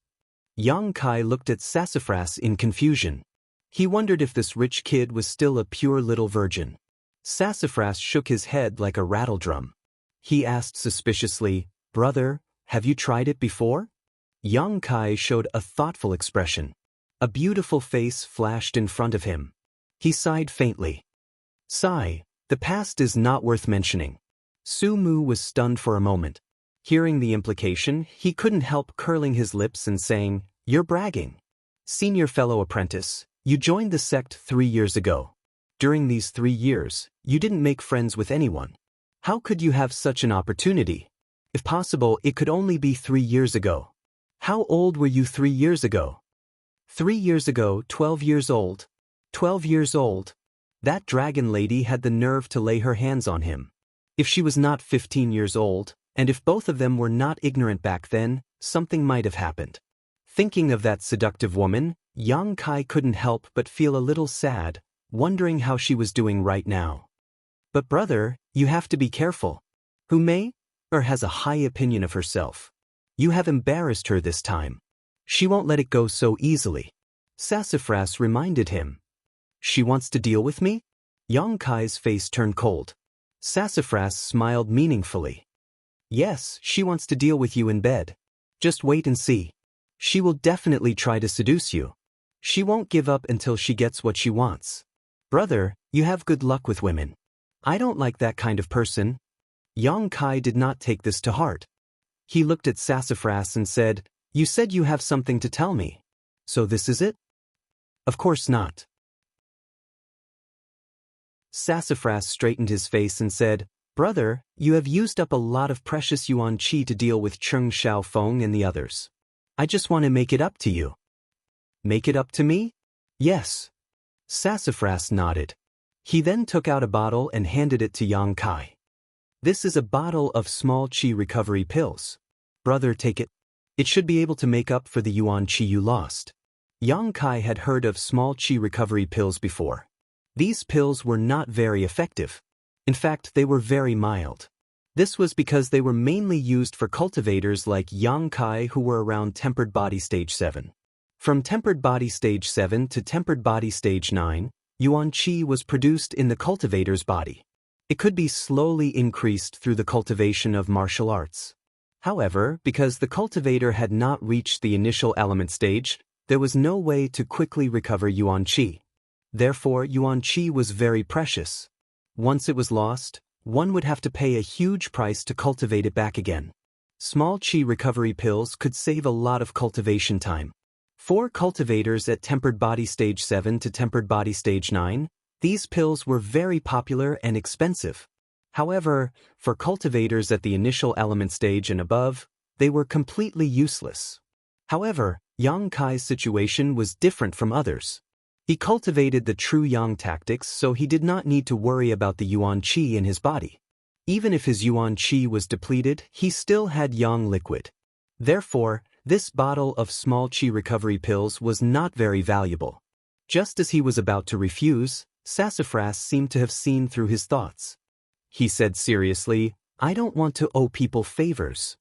Speaker 1: Yang Kai looked at Sassafras in confusion. He wondered if this rich kid was still a pure little virgin. Sassafras shook his head like a rattledrum. He asked suspiciously, Brother, have you tried it before? Yang Kai showed a thoughtful expression. A beautiful face flashed in front of him. He sighed faintly. Sigh, the past is not worth mentioning. Su Mu was stunned for a moment. Hearing the implication, he couldn't help curling his lips and saying, You're bragging. Senior fellow apprentice, you joined the sect 3 years ago. During these 3 years, you didn't make friends with anyone. How could you have such an opportunity? If possible, it could only be 3 years ago. How old were you 3 years ago? 3 years ago, 12 years old. 12 years old. That dragon lady had the nerve to lay her hands on him. If she was not 15 years old, and if both of them were not ignorant back then, something might have happened. Thinking of that seductive woman, Yang Kai couldn't help but feel a little sad, wondering how she was doing right now. But brother, you have to be careful. Who may, or has a high opinion of herself. You have embarrassed her this time. She won't let it go so easily. Sassafras reminded him. She wants to deal with me? Yang Kai's face turned cold. Sassafras smiled meaningfully. Yes, she wants to deal with you in bed. Just wait and see. She will definitely try to seduce you. She won't give up until she gets what she wants. Brother, you have good luck with women. I don't like that kind of person. Yang Kai did not take this to heart. He looked at Sassafras and said, You said you have something to tell me. So this is it? Of course not. Sassafras straightened his face and said, Brother, you have used up a lot of precious yuan qi to deal with Cheng Xiaofeng and the others. I just want to make it up to you. Make it up to me? Yes. Sassafras nodded. He then took out a bottle and handed it to Yang Kai. This is a bottle of small qi recovery pills. Brother, take it. It should be able to make up for the yuan qi you lost. Yang Kai had heard of small qi recovery pills before. These pills were not very effective. In fact, they were very mild. This was because they were mainly used for cultivators like Yang Kai who were around tempered body stage 7. From tempered body stage 7 to tempered body stage 9, yuan qi was produced in the cultivator's body. It could be slowly increased through the cultivation of martial arts. However, because the cultivator had not reached the initial element stage, there was no way to quickly recover yuan qi. Therefore, yuan qi was very precious. Once it was lost, one would have to pay a huge price to cultivate it back again. Small qi recovery pills could save a lot of cultivation time. For cultivators at tempered body stage 7 to tempered body stage 9, these pills were very popular and expensive. However, for cultivators at the initial element stage and above, they were completely useless. However, Yang Kai's situation was different from others. He cultivated the true yang tactics, so he did not need to worry about the yuan qi in his body. Even if his yuan qi was depleted, he still had yang liquid. Therefore, this bottle of small qi recovery pills was not very valuable. Just as he was about to refuse, Sassafras seemed to have seen through his thoughts. He said seriously, I don't want to owe people favors.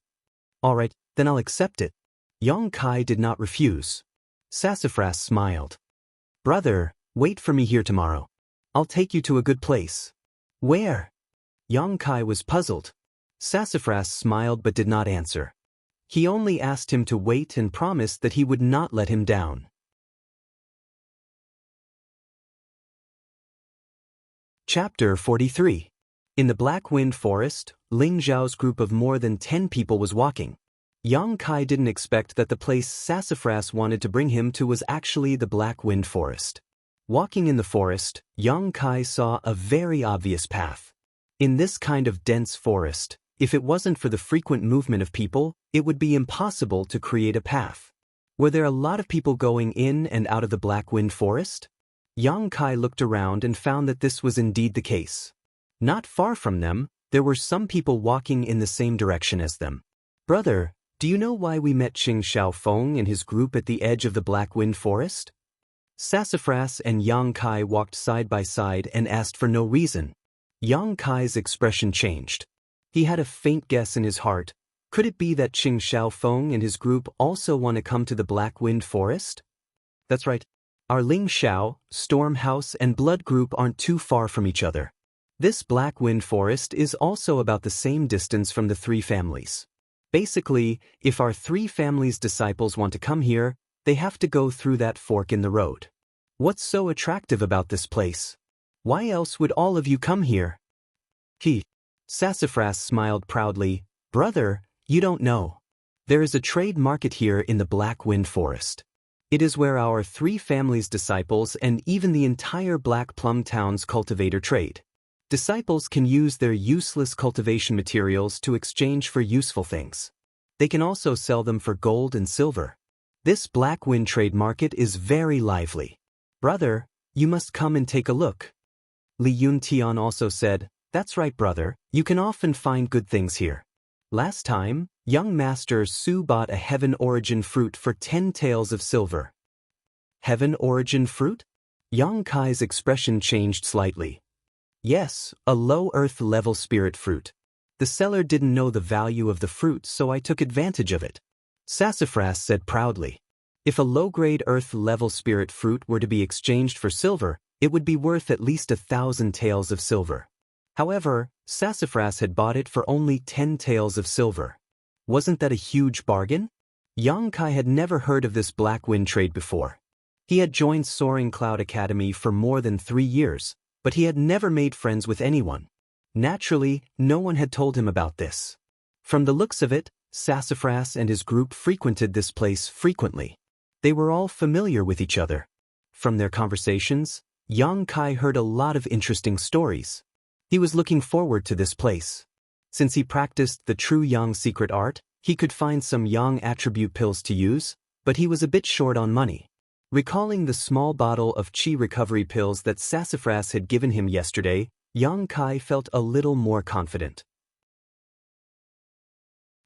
Speaker 1: Alright, then I'll accept it. Yang Kai did not refuse. Sassafras smiled. Brother, wait for me here tomorrow. I'll take you to a good place. Where? Yang Kai was puzzled. Sassafras smiled but did not answer. He only asked him to wait and promised that he would not let him down. Chapter 43. In the Black Wind Forest, Ling Zhao's group of more than 10 people was walking. Yang Kai didn't expect that the place Sassafras wanted to bring him to was actually the Black Wind Forest. Walking in the forest, Yang Kai saw a very obvious path. In this kind of dense forest, If it wasn't for the frequent movement of people, it would be impossible to create a path. Were there a lot of people going in and out of the Black Wind Forest? Yang Kai looked around and found that this was indeed the case. Not far from them, there were some people walking in the same direction as them. Brother, do you know why we met Xianxia Feng and his group at the edge of the Black Wind Forest? Sassafras and Yang Kai walked side by side and asked for no reason. Yang Kai's expression changed. He had a faint guess in his heart. Could it be that Xianxia Feng and his group also want to come to the Black Wind Forest? That's right. Our Ling Xiao, Storm House and Blood group aren't too far from each other. This Black Wind Forest is also about the same distance from the three families. Basically, if our three families' disciples want to come here, they have to go through that fork in the road. What's so attractive about this place? Why else would all of you come here? Sassafras smiled proudly. Brother, you don't know. There is a trade market here in the Black Wind Forest. It is where our three families' disciples and even the entire Black Plum Town's cultivator trade. Disciples can use their useless cultivation materials to exchange for useful things. They can also sell them for gold and silver. This Black Wind trade market is very lively. Brother, you must come and take a look. Li Yuntian also said, That's right, brother, you can often find good things here. Last time, young Master Su bought a Heaven Origin fruit for 10 taels of silver. Heaven Origin fruit? Yang Kai's expression changed slightly. Yes, a low earth level spirit fruit. The seller didn't know the value of the fruit, so I took advantage of it. Sassafras said proudly. If a low-grade earth level spirit fruit were to be exchanged for silver, it would be worth at least 1,000 taels of silver. However, Sassafras had bought it for only 10 taels of silver. Wasn't that a huge bargain? Yang Kai had never heard of this Black Wind trade before. He had joined Soaring Cloud Academy for more than 3 years, but he had never made friends with anyone. Naturally, no one had told him about this. From the looks of it, Sassafras and his group frequented this place frequently. They were all familiar with each other. From their conversations, Yang Kai heard a lot of interesting stories. He was looking forward to this place. Since he practiced the true Yang secret art, he could find some Yang attribute pills to use, but he was a bit short on money. Recalling the small bottle of Qi recovery pills that Sassafras had given him yesterday, Yang Kai felt a little more confident.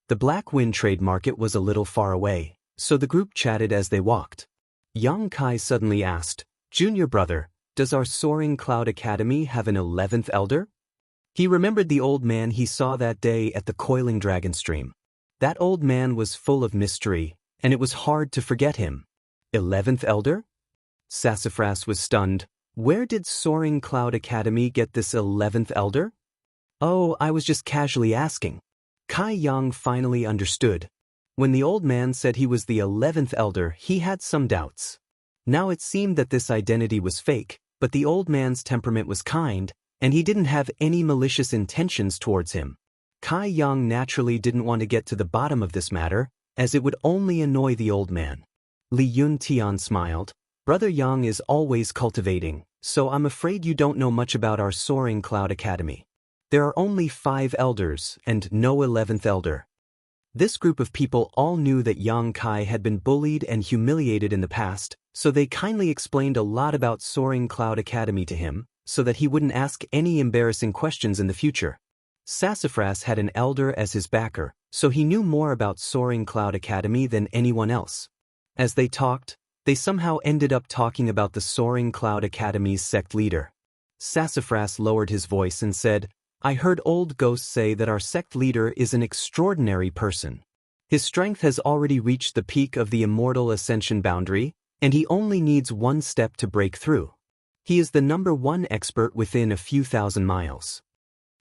Speaker 1: The Black Wind trade market was a little far away, so the group chatted as they walked. Yang Kai suddenly asked, Junior brother, does our Soaring Cloud Academy have an 11th elder? He remembered the old man he saw that day at the Coiling Dragon Stream. That old man was full of mystery, and it was hard to forget him. 11th elder? Sassafras was stunned. Where did Soaring Cloud Academy get this 11th elder? Oh, I was just casually asking. Kai Yang finally understood. When the old man said he was the 11th elder, he had some doubts. Now it seemed that this identity was fake, but the old man's temperament was kind, and he didn't have any malicious intentions towards him. Kai Yang naturally didn't want to get to the bottom of this matter, as it would only annoy the old man. Li Yuntian smiled. Brother Yang is always cultivating, so I'm afraid you don't know much about our Soaring Cloud Academy. There are only 5 elders and no 11th elder. This group of people all knew that Yang Kai had been bullied and humiliated in the past, so they kindly explained a lot about Soaring Cloud Academy to him, so that he wouldn't ask any embarrassing questions in the future. Sassafras had an elder as his backer, so he knew more about Soaring Cloud Academy than anyone else. As they talked, they somehow ended up talking about the Soaring Cloud Academy's sect leader. Sassafras lowered his voice and said, I heard old ghosts say that our sect leader is an extraordinary person. His strength has already reached the peak of the immortal ascension boundary, and he only needs one step to break through. He is the #1 expert within a few thousand miles.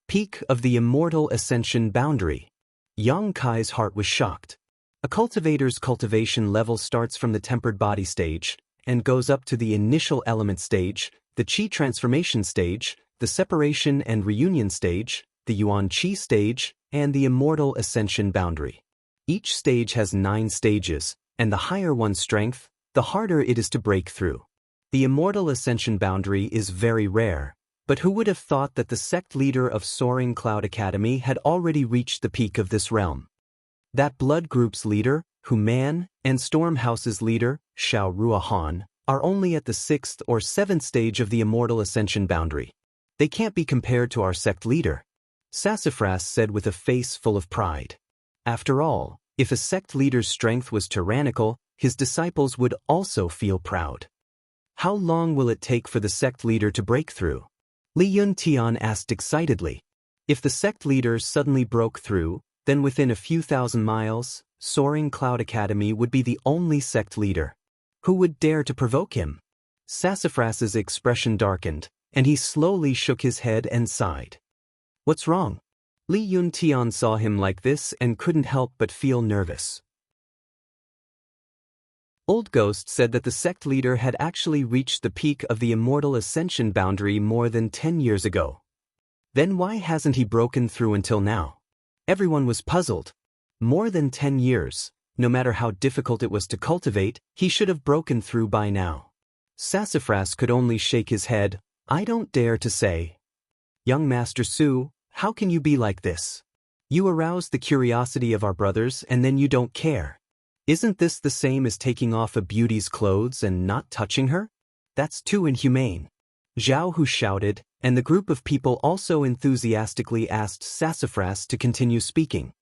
Speaker 1: Peak of the immortal ascension boundary. Yang Kai's heart was shocked. A cultivator's cultivation level starts from the tempered body stage, and goes up to the initial element stage, the Qi transformation stage, the separation and reunion stage, the Yuan Qi stage, and the immortal ascension boundary. Each stage has 9 stages, and the higher one's strength, the harder it is to break through. The immortal ascension boundary is very rare, But who would have thought that the sect leader of Soaring Cloud Academy had already reached the peak of this realm? That blood group's leader, Human, and Storm House's leader, Xiao Ruahan, are only at the 6th or 7th stage of the immortal ascension boundary. They can't be compared to our sect leader, Sassafras said with a face full of pride. After all, if a sect leader's strength was tyrannical, his disciples would also feel proud. How long will it take for the sect leader to break through? Li Yuntian asked excitedly. If the sect leader suddenly broke through, then within a few thousand miles, Soaring Cloud Academy would be the only sect leader. Who would dare to provoke him? Sassafras's expression darkened, and he slowly shook his head and sighed. What's wrong? Li Yuntian saw him like this and couldn't help but feel nervous. Old Ghost said that the sect leader had actually reached the peak of the immortal ascension boundary more than 10 years ago. Then why hasn't he broken through until now? Everyone was puzzled. More than 10 years, no matter how difficult it was to cultivate, he should have broken through by now. Sassafras could only shake his head. I don't dare to say. Young Master Su, how can you be like this? You arouse the curiosity of our brothers and then you don't care. Isn't this the same as taking off a beauty's clothes and not touching her? That's too inhumane. Zhao Hu shouted, and the group of people also enthusiastically asked Sassafras to continue speaking.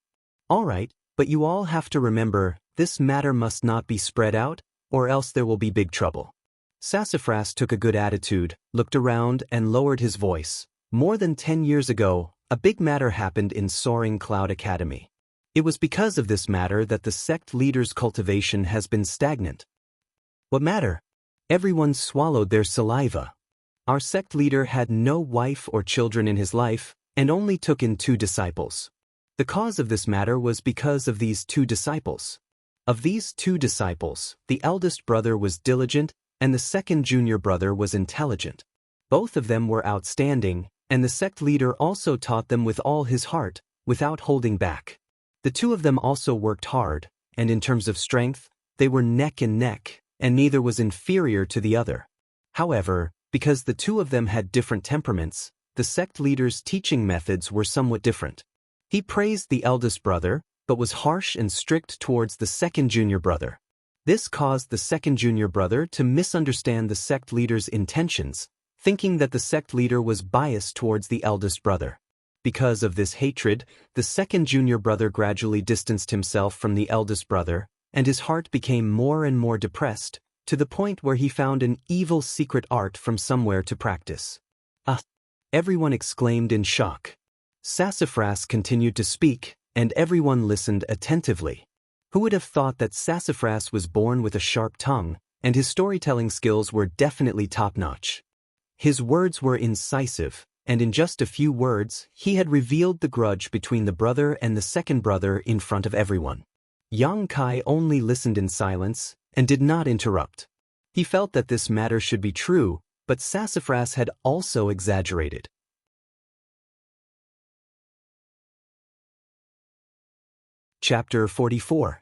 Speaker 1: All right, but you all have to remember, this matter must not be spread out, or else there will be big trouble. Sassafras took a good attitude, looked around and lowered his voice. More than 10 years ago, a big matter happened in Soaring Cloud Academy. It was because of this matter that the sect leader's cultivation has been stagnant. What matter? Everyone swallowed their saliva. Our sect leader had no wife or children in his life, and only took in 2 disciples. The cause of this matter was because of these 2 disciples. Of these 2 disciples, the eldest brother was diligent, and the second junior brother was intelligent. Both of them were outstanding, and the sect leader also taught them with all his heart, without holding back. The 2 of them also worked hard, and in terms of strength, they were neck and neck, and neither was inferior to the other. However, because the 2 of them had different temperaments, the sect leader's teaching methods were somewhat different. He praised the eldest brother, but was harsh and strict towards the second junior brother. This caused the second junior brother to misunderstand the sect leader's intentions, thinking that the sect leader was biased towards the eldest brother. Because of this hatred, the second junior brother gradually distanced himself from the eldest brother, and his heart became more and more depressed, to the point where he found an evil secret art from somewhere to practice. Ah! Everyone exclaimed in shock. Sassafras continued to speak, and everyone listened attentively. Who would have thought that Sassafras was born with a sharp tongue, and his storytelling skills were definitely top-notch. His words were incisive, and in just a few words, he had revealed the grudge between the brother and the second brother in front of everyone. Yang Kai only listened in silence, and did not interrupt. He felt that this matter should be true, but Sassafras had also exaggerated. Chapter 44.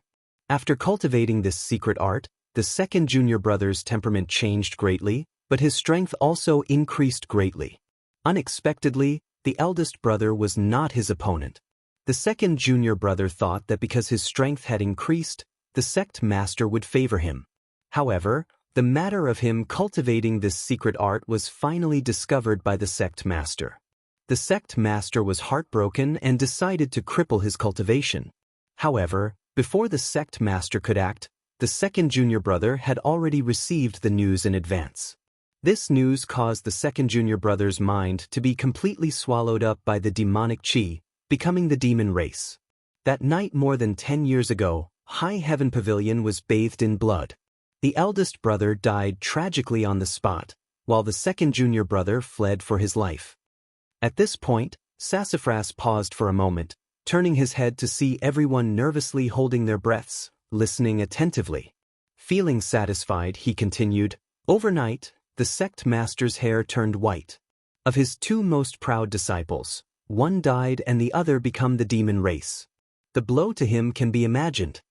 Speaker 1: After cultivating this secret art, the second junior brother's temperament changed greatly, but his strength also increased greatly. Unexpectedly, the eldest brother was not his opponent. The second junior brother thought that because his strength had increased, the sect master would favor him. However, the matter of him cultivating this secret art was finally discovered by the sect master. The sect master was heartbroken and decided to cripple his cultivation. However, before the sect master could act, the second junior brother had already received the news in advance. This news caused the second junior brother's mind to be completely swallowed up by the demonic chi, becoming the demon race. That night more than 10 years ago, High Heaven Pavilion was bathed in blood. The eldest brother died tragically on the spot, while the second junior brother fled for his life. At this point, Sassafras paused for a moment, turning his head to see everyone nervously holding their breaths, listening attentively. Feeling satisfied, he continued, overnight, the sect master's hair turned white. Of his 2 most proud disciples, one died and the other became the demon race. The blow to him can be imagined.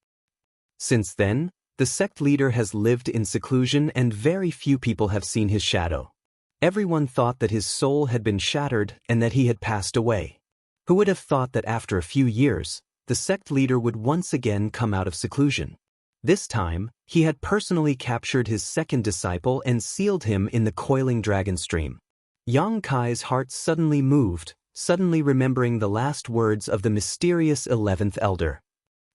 Speaker 1: Since then, the sect leader has lived in seclusion and very few people have seen his shadow. Everyone thought that his soul had been shattered and that he had passed away. Who would have thought that after a few years, the sect leader would once again come out of seclusion? This time, he had personally captured his second disciple and sealed him in the coiling dragon stream. Yang Kai's heart suddenly moved, suddenly remembering the last words of the mysterious 11th elder.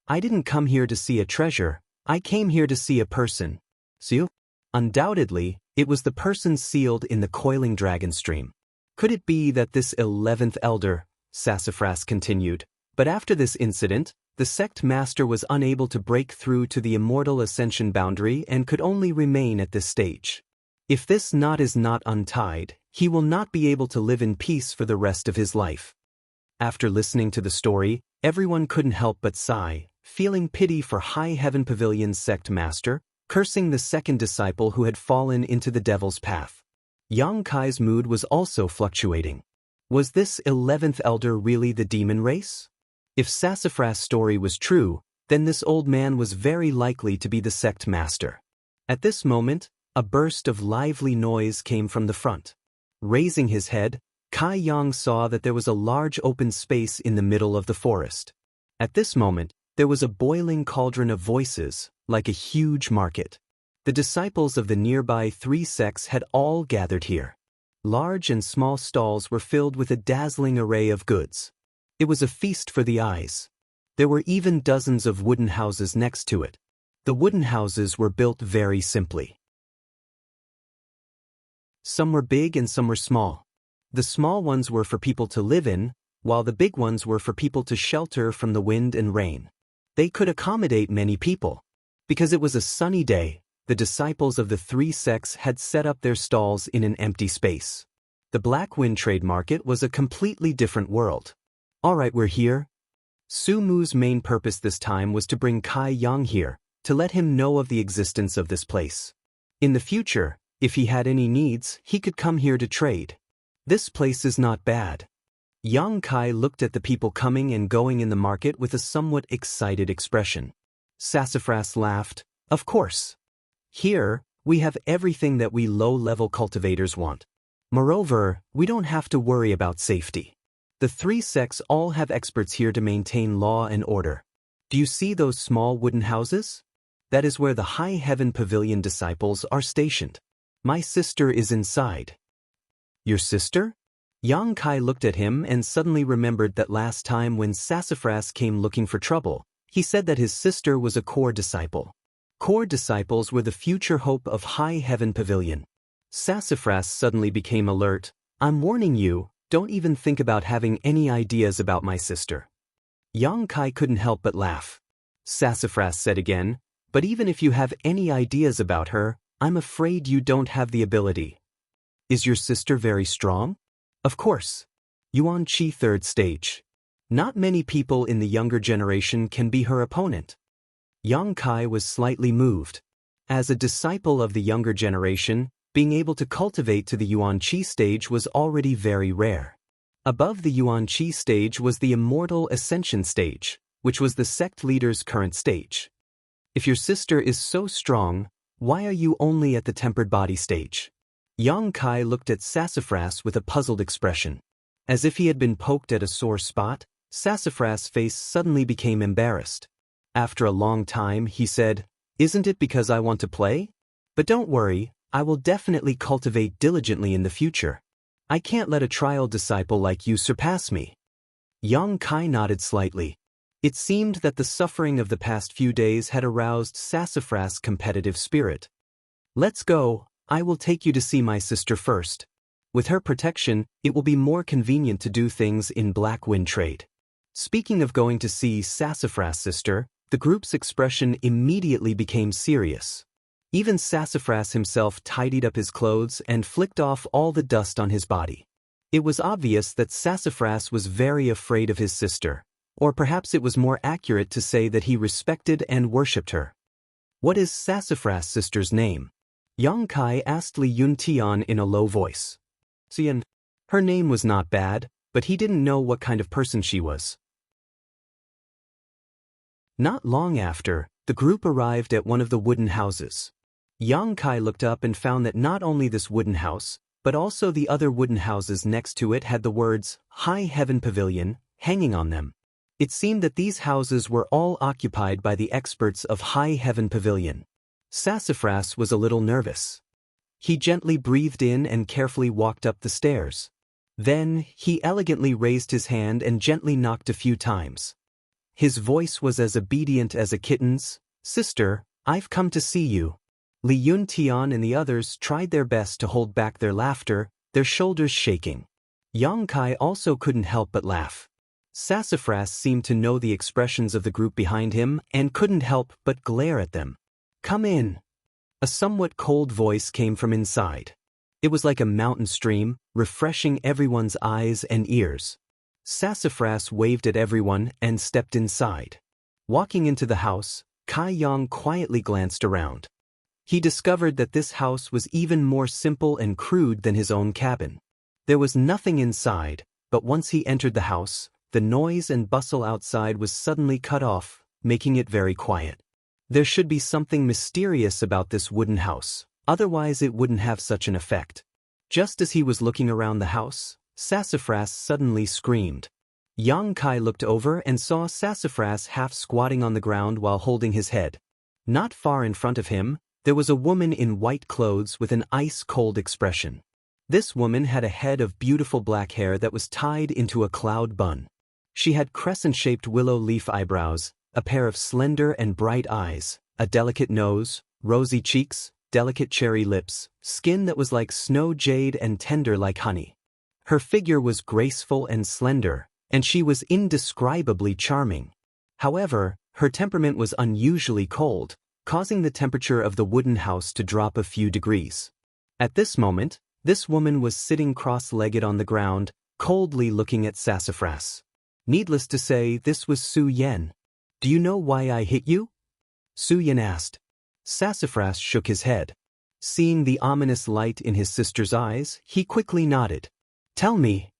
Speaker 1: I didn't come here to see a treasure, I came here to see a person. Seal? Undoubtedly, it was the person sealed in the coiling dragon stream. Could it be that this 11th elder, Sassafras continued, but after this incident, the sect master was unable to break through to the immortal ascension boundary and could only remain at this stage. If this knot is not untied, he will not be able to live in peace for the rest of his life. After listening to the story, everyone couldn't help but sigh, feeling pity for High Heaven Pavilion's sect master, cursing the second disciple who had fallen into the devil's path. Yang Kai's mood was also fluctuating. Was this 11th elder really the demon race? If Sassafras' story was true, then this old man was very likely to be the sect master. At this moment, a burst of lively noise came from the front. Raising his head, Kai Yang saw that there was a large open space in the middle of the forest. At this moment, there was a boiling cauldron of voices, like a huge market. The disciples of the nearby 3 sects had all gathered here. Large and small stalls were filled with a dazzling array of goods. It was a feast for the eyes. There were even dozens of wooden houses next to it. The wooden houses were built very simply. Some were big and some were small. The small ones were for people to live in, while the big ones were for people to shelter from the wind and rain. They could accommodate many people. Because it was a sunny day, the disciples of the 3 sects had set up their stalls in an empty space. The Black Wind Trade Market was a completely different world. Alright, we're here. Su Mu's main purpose this time was to bring Kai Yang here, to let him know of the existence of this place. In the future, if he had any needs, he could come here to trade. This place is not bad. Yang Kai looked at the people coming and going in the market with a somewhat excited expression. Sassafras laughed. Of course. Here, we have everything that we low-level cultivators want. Moreover, we don't have to worry about safety. The 3 sects all have experts here to maintain law and order. Do you see those small wooden houses? That is where the High Heaven Pavilion disciples are stationed. My sister is inside. Your sister? Yang Kai looked at him and suddenly remembered that last time when Sassafras came looking for trouble, he said that his sister was a core disciple. Core disciples were the future hope of High Heaven Pavilion. Sassafras suddenly became alert. I'm warning you, don't even think about having any ideas about my sister. Yang Kai couldn't help but laugh. Sassafras said again, but even if you have any ideas about her, I'm afraid you don't have the ability. Is your sister very strong? Of course. Yuan Qi 3rd stage. Not many people in the younger generation can be her opponent. Yang Kai was slightly moved. As a disciple of the younger generation, being able to cultivate to the Yuan Qi stage was already very rare. Above the Yuan Qi stage was the Immortal Ascension stage, which was the sect leader's current stage. If your sister is so strong, why are you only at the tempered body stage? Yang Kai looked at Sassafras with a puzzled expression. As if he had been poked at a sore spot, Sassafras' face suddenly became embarrassed. After a long time, he said, Isn't it because I want to play? But don't worry, I will definitely cultivate diligently in the future. I can't let a trial disciple like you surpass me. Yang Kai nodded slightly. It seemed that the suffering of the past few days had aroused Sassafras' competitive spirit. Let's go, I will take you to see my sister first. With her protection, it will be more convenient to do things in Black Wind Trade. Speaking of going to see Sassafras' sister, the group's expression immediately became serious. Even Sassafras himself tidied up his clothes and flicked off all the dust on his body. It was obvious that Sassafras was very afraid of his sister, or perhaps it was more accurate to say that he respected and worshipped her. What is Sassafras' sister's name? Yang Kai asked Li Yuntian in a low voice. Xian. Her name was not bad, but he didn't know what kind of person she was. Not long after, the group arrived at one of the wooden houses. Yang Kai looked up and found that not only this wooden house, But also the other wooden houses next to it had the words, High Heaven Pavilion, hanging on them. It seemed that these houses were all occupied by the experts of High Heaven Pavilion. Sassafras was a little nervous. He gently breathed in and carefully walked up the stairs. Then, he elegantly raised his hand and gently knocked a few times. His voice was as obedient as a kitten's. Sister, I've come to see you. Li Yuntian and the others tried their best to hold back their laughter, their shoulders shaking. Yang Kai also couldn't help but laugh. Sassafras seemed to know the expressions of the group behind him and couldn't help but glare at them. Come in. A somewhat cold voice came from inside. It was like a mountain stream, refreshing everyone's eyes and ears. Sassafras waved at everyone and stepped inside. Walking into the house, Kai Yang quietly glanced around. He discovered that this house was even more simple and crude than his own cabin. There was nothing inside, but once he entered the house, the noise and bustle outside was suddenly cut off, making it very quiet. There should be something mysterious about this wooden house, otherwise it wouldn't have such an effect. Just as he was looking around the house, Sassafras suddenly screamed. Yang Kai looked over and saw Sassafras half squatting on the ground while holding his head. Not far in front of him, there was a woman in white clothes with an ice-cold expression. This woman had a head of beautiful black hair that was tied into a cloud bun. She had crescent-shaped willow leaf eyebrows, a pair of slender and bright eyes, a delicate nose, rosy cheeks, delicate cherry lips, skin that was like snow jade and tender like honey. Her figure was graceful and slender, and she was indescribably charming. However, her temperament was unusually cold, causing the temperature of the wooden house to drop a few degrees. At this moment, this woman was sitting cross-legged on the ground, coldly looking at Sassafras. Needless to say, this was Su Yan. Do you know why I hit you? Su Yan asked. Sassafras shook his head. Seeing the ominous light in his sister's eyes, he quickly nodded. Tell me.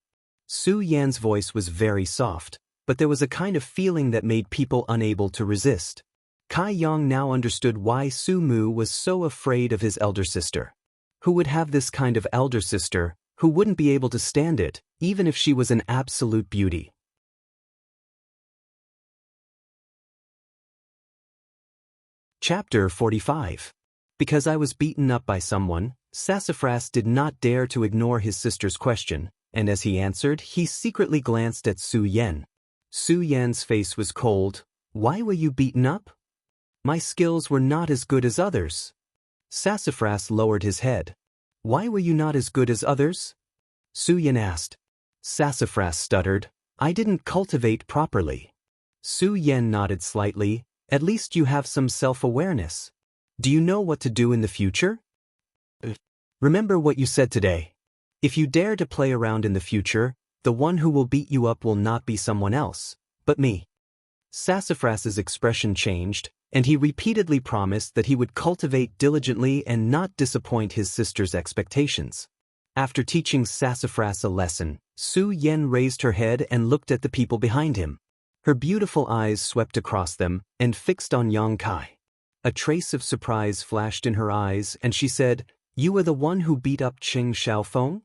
Speaker 1: Su Yan's voice was very soft, but there was a kind of feeling that made people unable to resist. Kai Yang now understood why Su Mu was so afraid of his elder sister. Who would have this kind of elder sister, who wouldn't be able to stand it, even if she was an absolute beauty? Chapter 45. Because I was beaten up by someone, Sassafras did not dare to ignore his sister's question, and as he answered, he secretly glanced at Su Yan. Su Yan's face was cold. Why were you beaten up? My skills were not as good as others. Sassafras lowered his head. Why were you not as good as others? Su Yan asked. Sassafras stuttered. I didn't cultivate properly. Su Yan nodded slightly. At least you have some self-awareness. Do you know what to do in the future? Remember what you said today. If you dare to play around in the future, the one who will beat you up will not be someone else, but me. Sassafras's expression changed, and he repeatedly promised that he would cultivate diligently and not disappoint his sister's expectations. After teaching Sassafras a lesson, Su Yan raised her head and looked at the people behind him. Her beautiful eyes swept across them and fixed on Yang Kai. A trace of surprise flashed in her eyes, and she said, You are the one who beat up Ching Xiaofeng?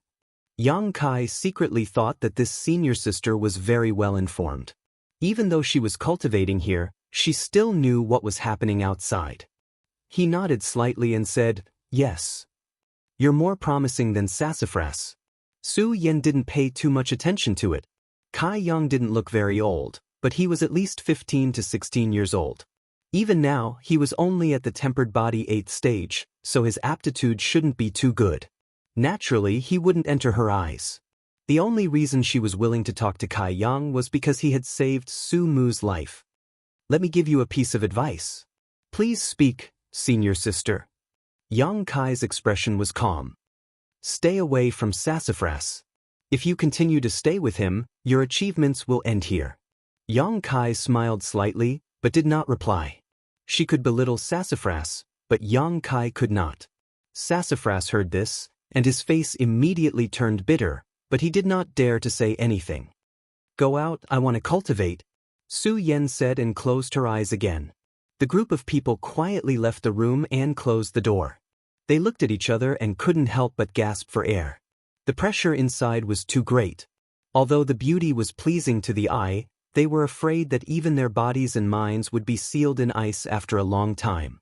Speaker 1: Yang Kai secretly thought that this senior sister was very well informed. Even though she was cultivating here, she still knew what was happening outside. He nodded slightly and said, Yes. You're more promising than Sassafras. Su Yan didn't pay too much attention to it. Kai Yang didn't look very old, but he was at least 15 to 16 years old. Even now, he was only at the tempered body 8th stage, so his aptitude shouldn't be too good. Naturally, he wouldn't enter her eyes. The only reason she was willing to talk to Kai Yang was because he had saved Su Mu's life. Let me give you a piece of advice. Please speak, senior sister. Yang Kai's expression was calm. Stay away from Sassafras. If you continue to stay with him, your achievements will end here. Yang Kai smiled slightly, but did not reply. She could belittle Sassafras, but Yang Kai could not. Sassafras heard this, and his face immediately turned bitter, but he did not dare to say anything. Go out, I want to cultivate, Su Yan said and closed her eyes again. The group of people quietly left the room and closed the door. They looked at each other and couldn't help but gasp for air. The pressure inside was too great. Although the beauty was pleasing to the eye, they were afraid that even their bodies and minds would be sealed in ice after a long time.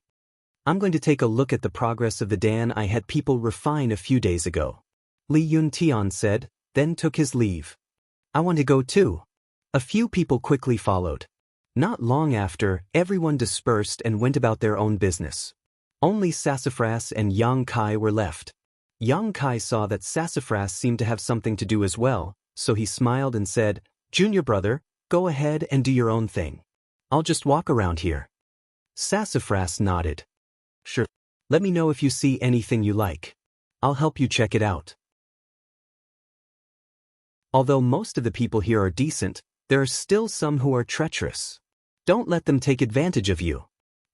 Speaker 1: I'm going to take a look at the progress of the Dan I had people refine a few days ago. Li Yuntian said, then took his leave. I want to go too. A few people quickly followed. Not long after, everyone dispersed and went about their own business. Only Sassafras and Yang Kai were left. Yang Kai saw that Sassafras seemed to have something to do as well, so he smiled and said, Junior brother, go ahead and do your own thing. I'll just walk around here. Sassafras nodded. Sure. Let me know if you see anything you like. I'll help you check it out. Although most of the people here are decent, there are still some who are treacherous. Don't let them take advantage of you.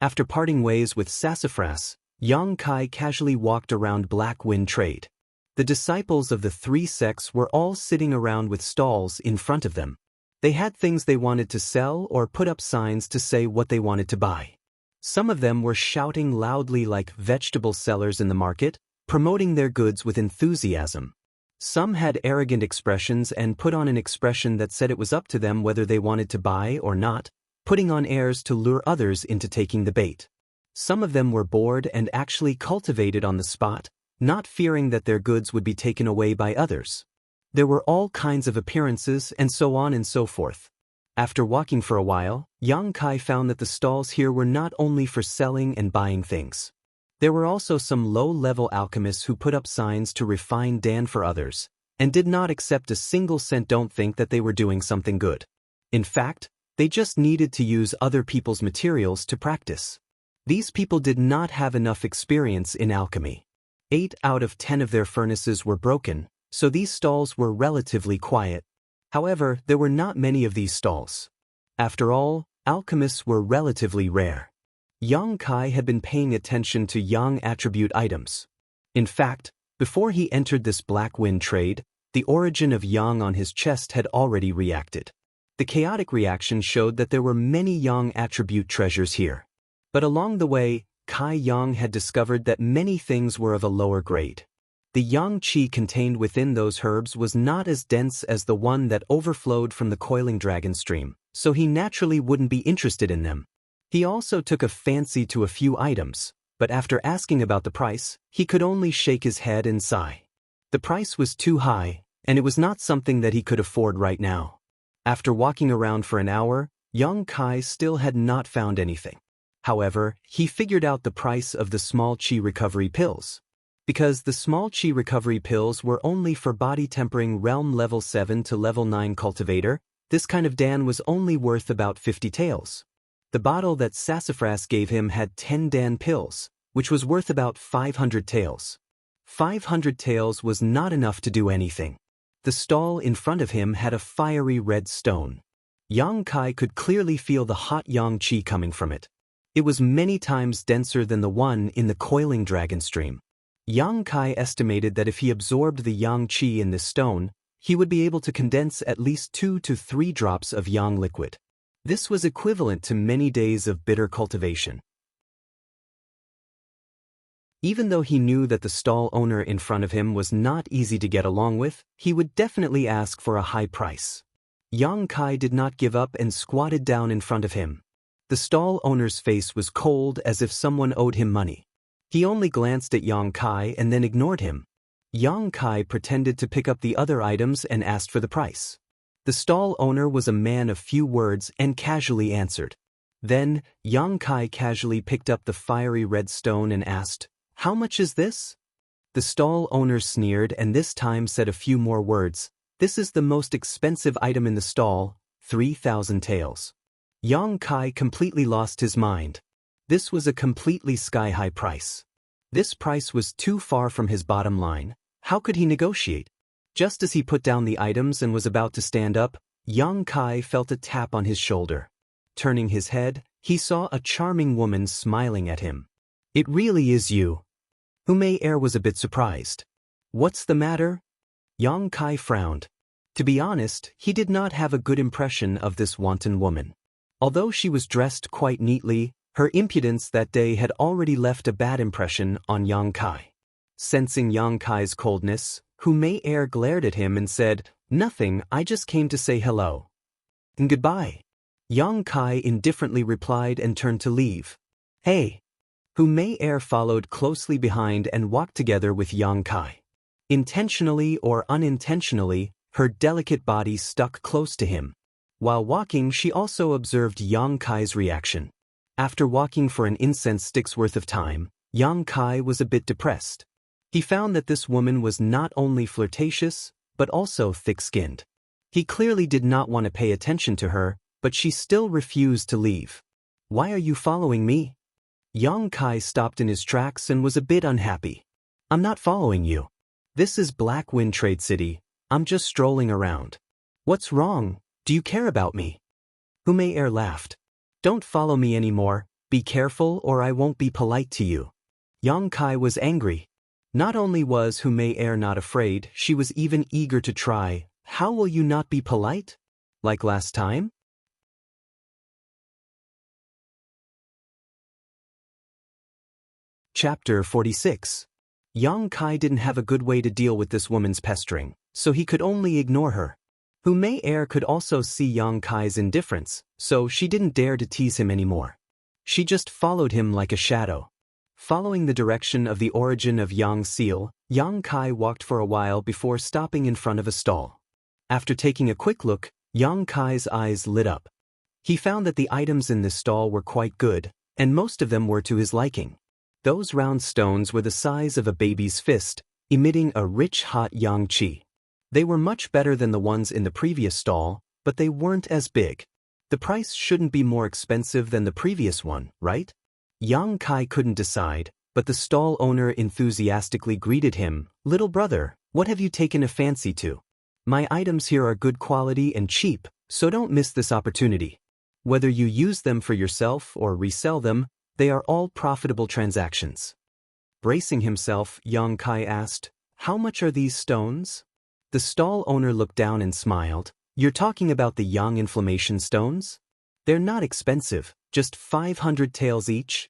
Speaker 1: After parting ways with Sassafras, Yang Kai casually walked around Black Wind Trade. The disciples of the three sects were all sitting around with stalls in front of them. They had things they wanted to sell or put up signs to say what they wanted to buy. Some of them were shouting loudly like vegetable sellers in the market, promoting their goods with enthusiasm. Some had arrogant expressions and put on an expression that said it was up to them whether they wanted to buy or not, putting on airs to lure others into taking the bait. Some of them were bored and actually cultivated on the spot, not fearing that their goods would be taken away by others. There were all kinds of appearances and so on and so forth. After walking for a while, Yang Kai found that the stalls here were not only for selling and buying things. There were also some low-level alchemists who put up signs to refine Dan for others, and did not accept a single cent. Don't think that they were doing something good. In fact, they just needed to use other people's materials to practice. These people did not have enough experience in alchemy. 8 out of 10 of their furnaces were broken, so these stalls were relatively quiet. However, there were not many of these stalls. After all, alchemists were relatively rare. Yang Kai had been paying attention to Yang attribute items. In fact, before he entered this Black Wind Trade, the origin of Yang on his chest had already reacted. The chaotic reaction showed that there were many Yang attribute treasures here. But along the way, Kai Yang had discovered that many things were of a lower grade. The Yang Qi contained within those herbs was not as dense as the one that overflowed from the coiling dragon stream, so he naturally wouldn't be interested in them. He also took a fancy to a few items, but after asking about the price, he could only shake his head and sigh. The price was too high, and it was not something that he could afford right now. After walking around for an hour, Yang Kai still had not found anything. However, he figured out the price of the small Qi recovery pills. Because the small Qi recovery pills were only for body tempering realm level 7 to level 9 cultivator, this kind of Dan was only worth about 50 taels. The bottle that Sassafras gave him had 10 Dan pills, which was worth about 500 taels. 500 taels was not enough to do anything. The stall in front of him had a fiery red stone. Yang Kai could clearly feel the hot Yang Qi coming from it. It was many times denser than the one in the coiling dragon stream. Yang Kai estimated that if he absorbed the Yang Qi in this stone, he would be able to condense at least 2 to 3 drops of Yang liquid. This was equivalent to many days of bitter cultivation. Even though he knew that the stall owner in front of him was not easy to get along with, he would definitely ask for a high price. Yang Kai did not give up and squatted down in front of him. The stall owner's face was cold as if someone owed him money. He only glanced at Yang Kai and then ignored him. Yang Kai pretended to pick up the other items and asked for the price. The stall owner was a man of few words and casually answered. Then, Yang Kai casually picked up the fiery red stone and asked, "How much is this?" The stall owner sneered and this time said a few more words. "This is the most expensive item in the stall, 3,000 taels." Yang Kai completely lost his mind. This was a completely sky-high price. This price was too far from his bottom line. How could he negotiate? Just as he put down the items and was about to stand up, Yang Kai felt a tap on his shoulder. Turning his head, he saw a charming woman smiling at him. "It really is you." Hume Air was a bit surprised. "What's the matter?" Yang Kai frowned. To be honest, he did not have a good impression of this wanton woman. Although she was dressed quite neatly, her impudence that day had already left a bad impression on Yang Kai. Sensing Yang Kai's coldness, Hu Mei Er glared at him and said, "Nothing, I just came to say hello. And goodbye." Yang Kai indifferently replied and turned to leave. "Hey." Hu Mei Er followed closely behind and walked together with Yang Kai. Intentionally or unintentionally, her delicate body stuck close to him. While walking, she also observed Yang Kai's reaction. After walking for an incense stick's worth of time, Yang Kai was a bit depressed. He found that this woman was not only flirtatious, but also thick-skinned. He clearly did not want to pay attention to her, but she still refused to leave. "Why are you following me?" Yang Kai stopped in his tracks and was a bit unhappy. "I'm not following you. This is Black Wind Trade City, I'm just strolling around. What's wrong? Do you care about me?" Hu Mei Er laughed. "Don't follow me anymore, be careful or I won't be polite to you." Yang Kai was angry. Not only was Hu Mei Er not afraid, she was even eager to try. "How will you not be polite? Like last time?" Chapter 46. Yang Kai didn't have a good way to deal with this woman's pestering, so he could only ignore her. Hu Mei Er could also see Yang Kai's indifference, so she didn't dare to tease him anymore. She just followed him like a shadow. Following the direction of the origin of Yang Seal, Yang Kai walked for a while before stopping in front of a stall. After taking a quick look, Yang Kai's eyes lit up. He found that the items in this stall were quite good, and most of them were to his liking. Those round stones were the size of a baby's fist, emitting a rich hot yang qi. They were much better than the ones in the previous stall, but they weren't as big. The price shouldn't be more expensive than the previous one, right? Yang Kai couldn't decide, but the stall owner enthusiastically greeted him. "Little brother, what have you taken a fancy to? My items here are good quality and cheap, so don't miss this opportunity. Whether you use them for yourself or resell them, they are all profitable transactions." Bracing himself, Yang Kai asked, "How much are these stones?" The stall owner looked down and smiled. "You're talking about the yang inflammation stones? They're not expensive, just 500 taels each."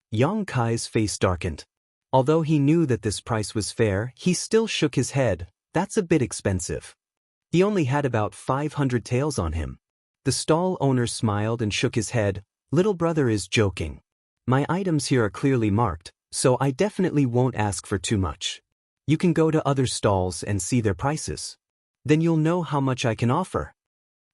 Speaker 1: Yang Kai's face darkened. Although he knew that this price was fair, he still shook his head. "That's a bit expensive." He only had about 500 taels on him. The stall owner smiled and shook his head. "Little brother is joking. My items here are clearly marked, so I definitely won't ask for too much. You can go to other stalls and see their prices. Then you'll know how much I can offer."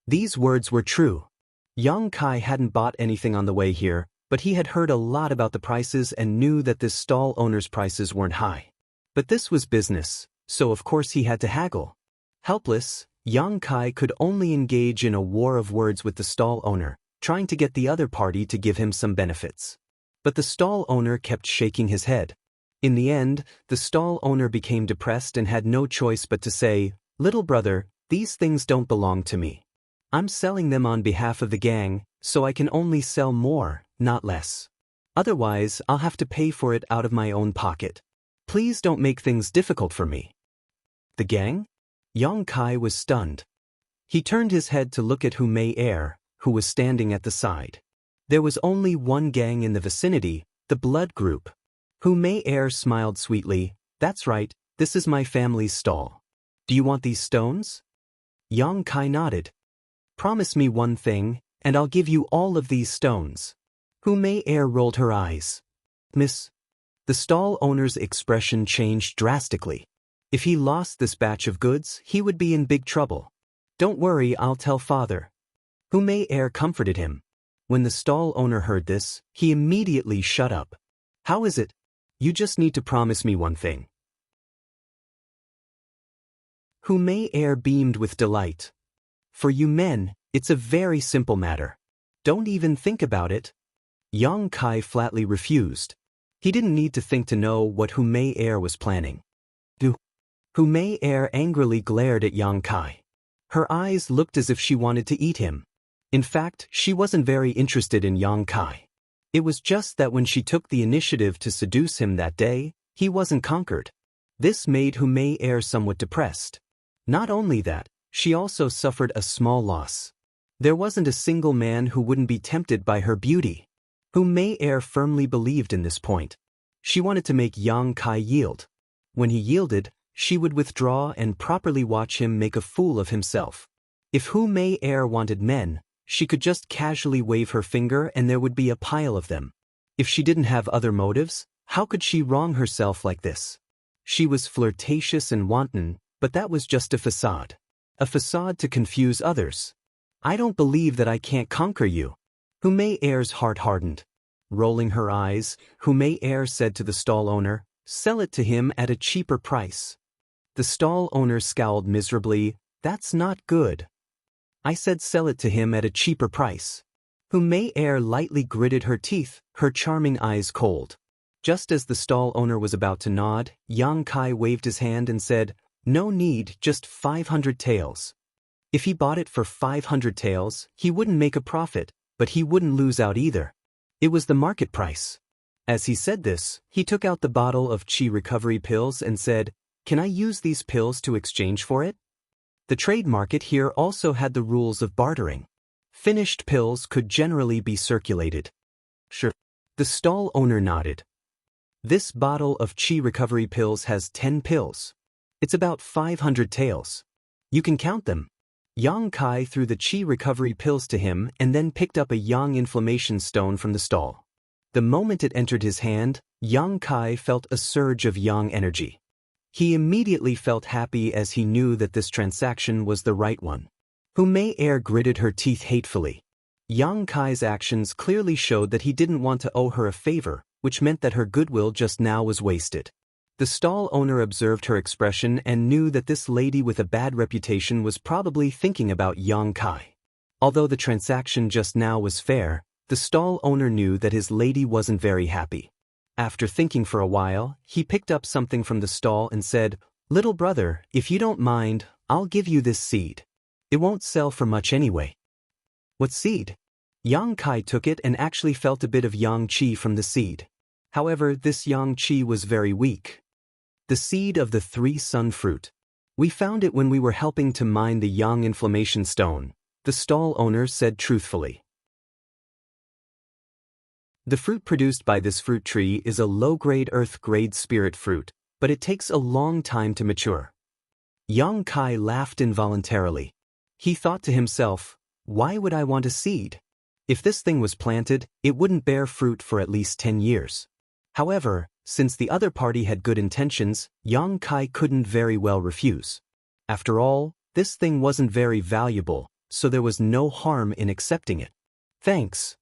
Speaker 1: These words were true. Yang Kai hadn't bought anything on the way here, but he had heard a lot about the prices and knew that this stall owner's prices weren't high. But this was business, so of course he had to haggle. Helpless, Yang Kai could only engage in a war of words with the stall owner, trying to get the other party to give him some benefits. But the stall owner kept shaking his head. In the end, the stall owner became depressed and had no choice but to say, "Little brother, these things don't belong to me. I'm selling them on behalf of the gang, so I can only sell more, not less. Otherwise, I'll have to pay for it out of my own pocket. Please don't make things difficult for me." The gang? Yang Kai was stunned. He turned his head to look at Hu Mei Er, who was standing at the side. There was only one gang in the vicinity, the Blood Group. Hu Mei Er smiled sweetly. "That's right, this is my family's stall. Do you want these stones?" Yang Kai nodded. "Promise me one thing, and I'll give you all of these stones." Hu Mei Er rolled her eyes. "Miss?" The stall owner's expression changed drastically. If he lost this batch of goods, he would be in big trouble. "Don't worry, I'll tell father." Hu Mei Er comforted him. When the stall owner heard this, he immediately shut up. "How is it? You just need to promise me one thing." Hu Mei Er beamed with delight. "For you men, it's a very simple matter. Don't even think about it." Yang Kai flatly refused. He didn't need to think to know what Hu Mei Er was planning. Hu Mei Er angrily glared at Yang Kai. Her eyes looked as if she wanted to eat him. In fact, she wasn't very interested in Yang Kai. It was just that when she took the initiative to seduce him that day, he wasn't conquered. This made Hu Mei Er somewhat depressed. Not only that, she also suffered a small loss. There wasn't a single man who wouldn't be tempted by her beauty. Hu Mei Er firmly believed in this point. She wanted to make Yang Kai yield. When he yielded, she would withdraw and properly watch him make a fool of himself. If Hu Mei Er wanted men, she could just casually wave her finger and there would be a pile of them. If she didn't have other motives, how could she wrong herself like this? She was flirtatious and wanton, but that was just a facade. A facade to confuse others. I don't believe that I can't conquer you. Hu Mei Er's heart hardened. Rolling her eyes, Hu Mei Er said to the stall owner, "Sell it to him at a cheaper price." The stall owner scowled miserably. "That's not good. I said sell it to him at a cheaper price." Hu Mei Er lightly gritted her teeth, her charming eyes cold. Just as the stall owner was about to nod, Yang Kai waved his hand and said, "No need, just 500 taels." If he bought it for 500 taels, he wouldn't make a profit, but he wouldn't lose out either. It was the market price. As he said this, he took out the bottle of Qi recovery pills and said, "Can I use these pills to exchange for it?" The trade market here also had the rules of bartering. Finished pills could generally be circulated. Sure. The stall owner nodded. This bottle of Qi recovery pills has 10 pills. It's about 500 taels. You can count them. Yang Kai threw the Qi recovery pills to him and then picked up a Yang inflammation stone from the stall. The moment it entered his hand, Yang Kai felt a surge of Yang energy. He immediately felt happy as he knew that this transaction was the right one. Hu Mei Er gritted her teeth hatefully. Yang Kai's actions clearly showed that he didn't want to owe her a favor, which meant that her goodwill just now was wasted. The stall owner observed her expression and knew that this lady with a bad reputation was probably thinking about Yang Kai. Although the transaction just now was fair, the stall owner knew that his lady wasn't very happy. After thinking for a while, he picked up something from the stall and said, "Little brother, if you don't mind, I'll give you this seed. It won't sell for much anyway." "What seed?" Yang Kai took it and actually felt a bit of Yang Qi from the seed. However, this Yang Qi was very weak. The seed of the 3-sun fruit. "We found it when we were helping to mine the Yang inflammation stone," the stall owner said truthfully. The fruit produced by this fruit tree is a low-grade earth-grade spirit fruit, but it takes a long time to mature. Yang Kai laughed involuntarily. He thought to himself, "Why would I want a seed? If this thing was planted, it wouldn't bear fruit for at least 10 years. However, since the other party had good intentions, Yang Kai couldn't very well refuse. After all, this thing wasn't very valuable, so there was no harm in accepting it. "Thanks."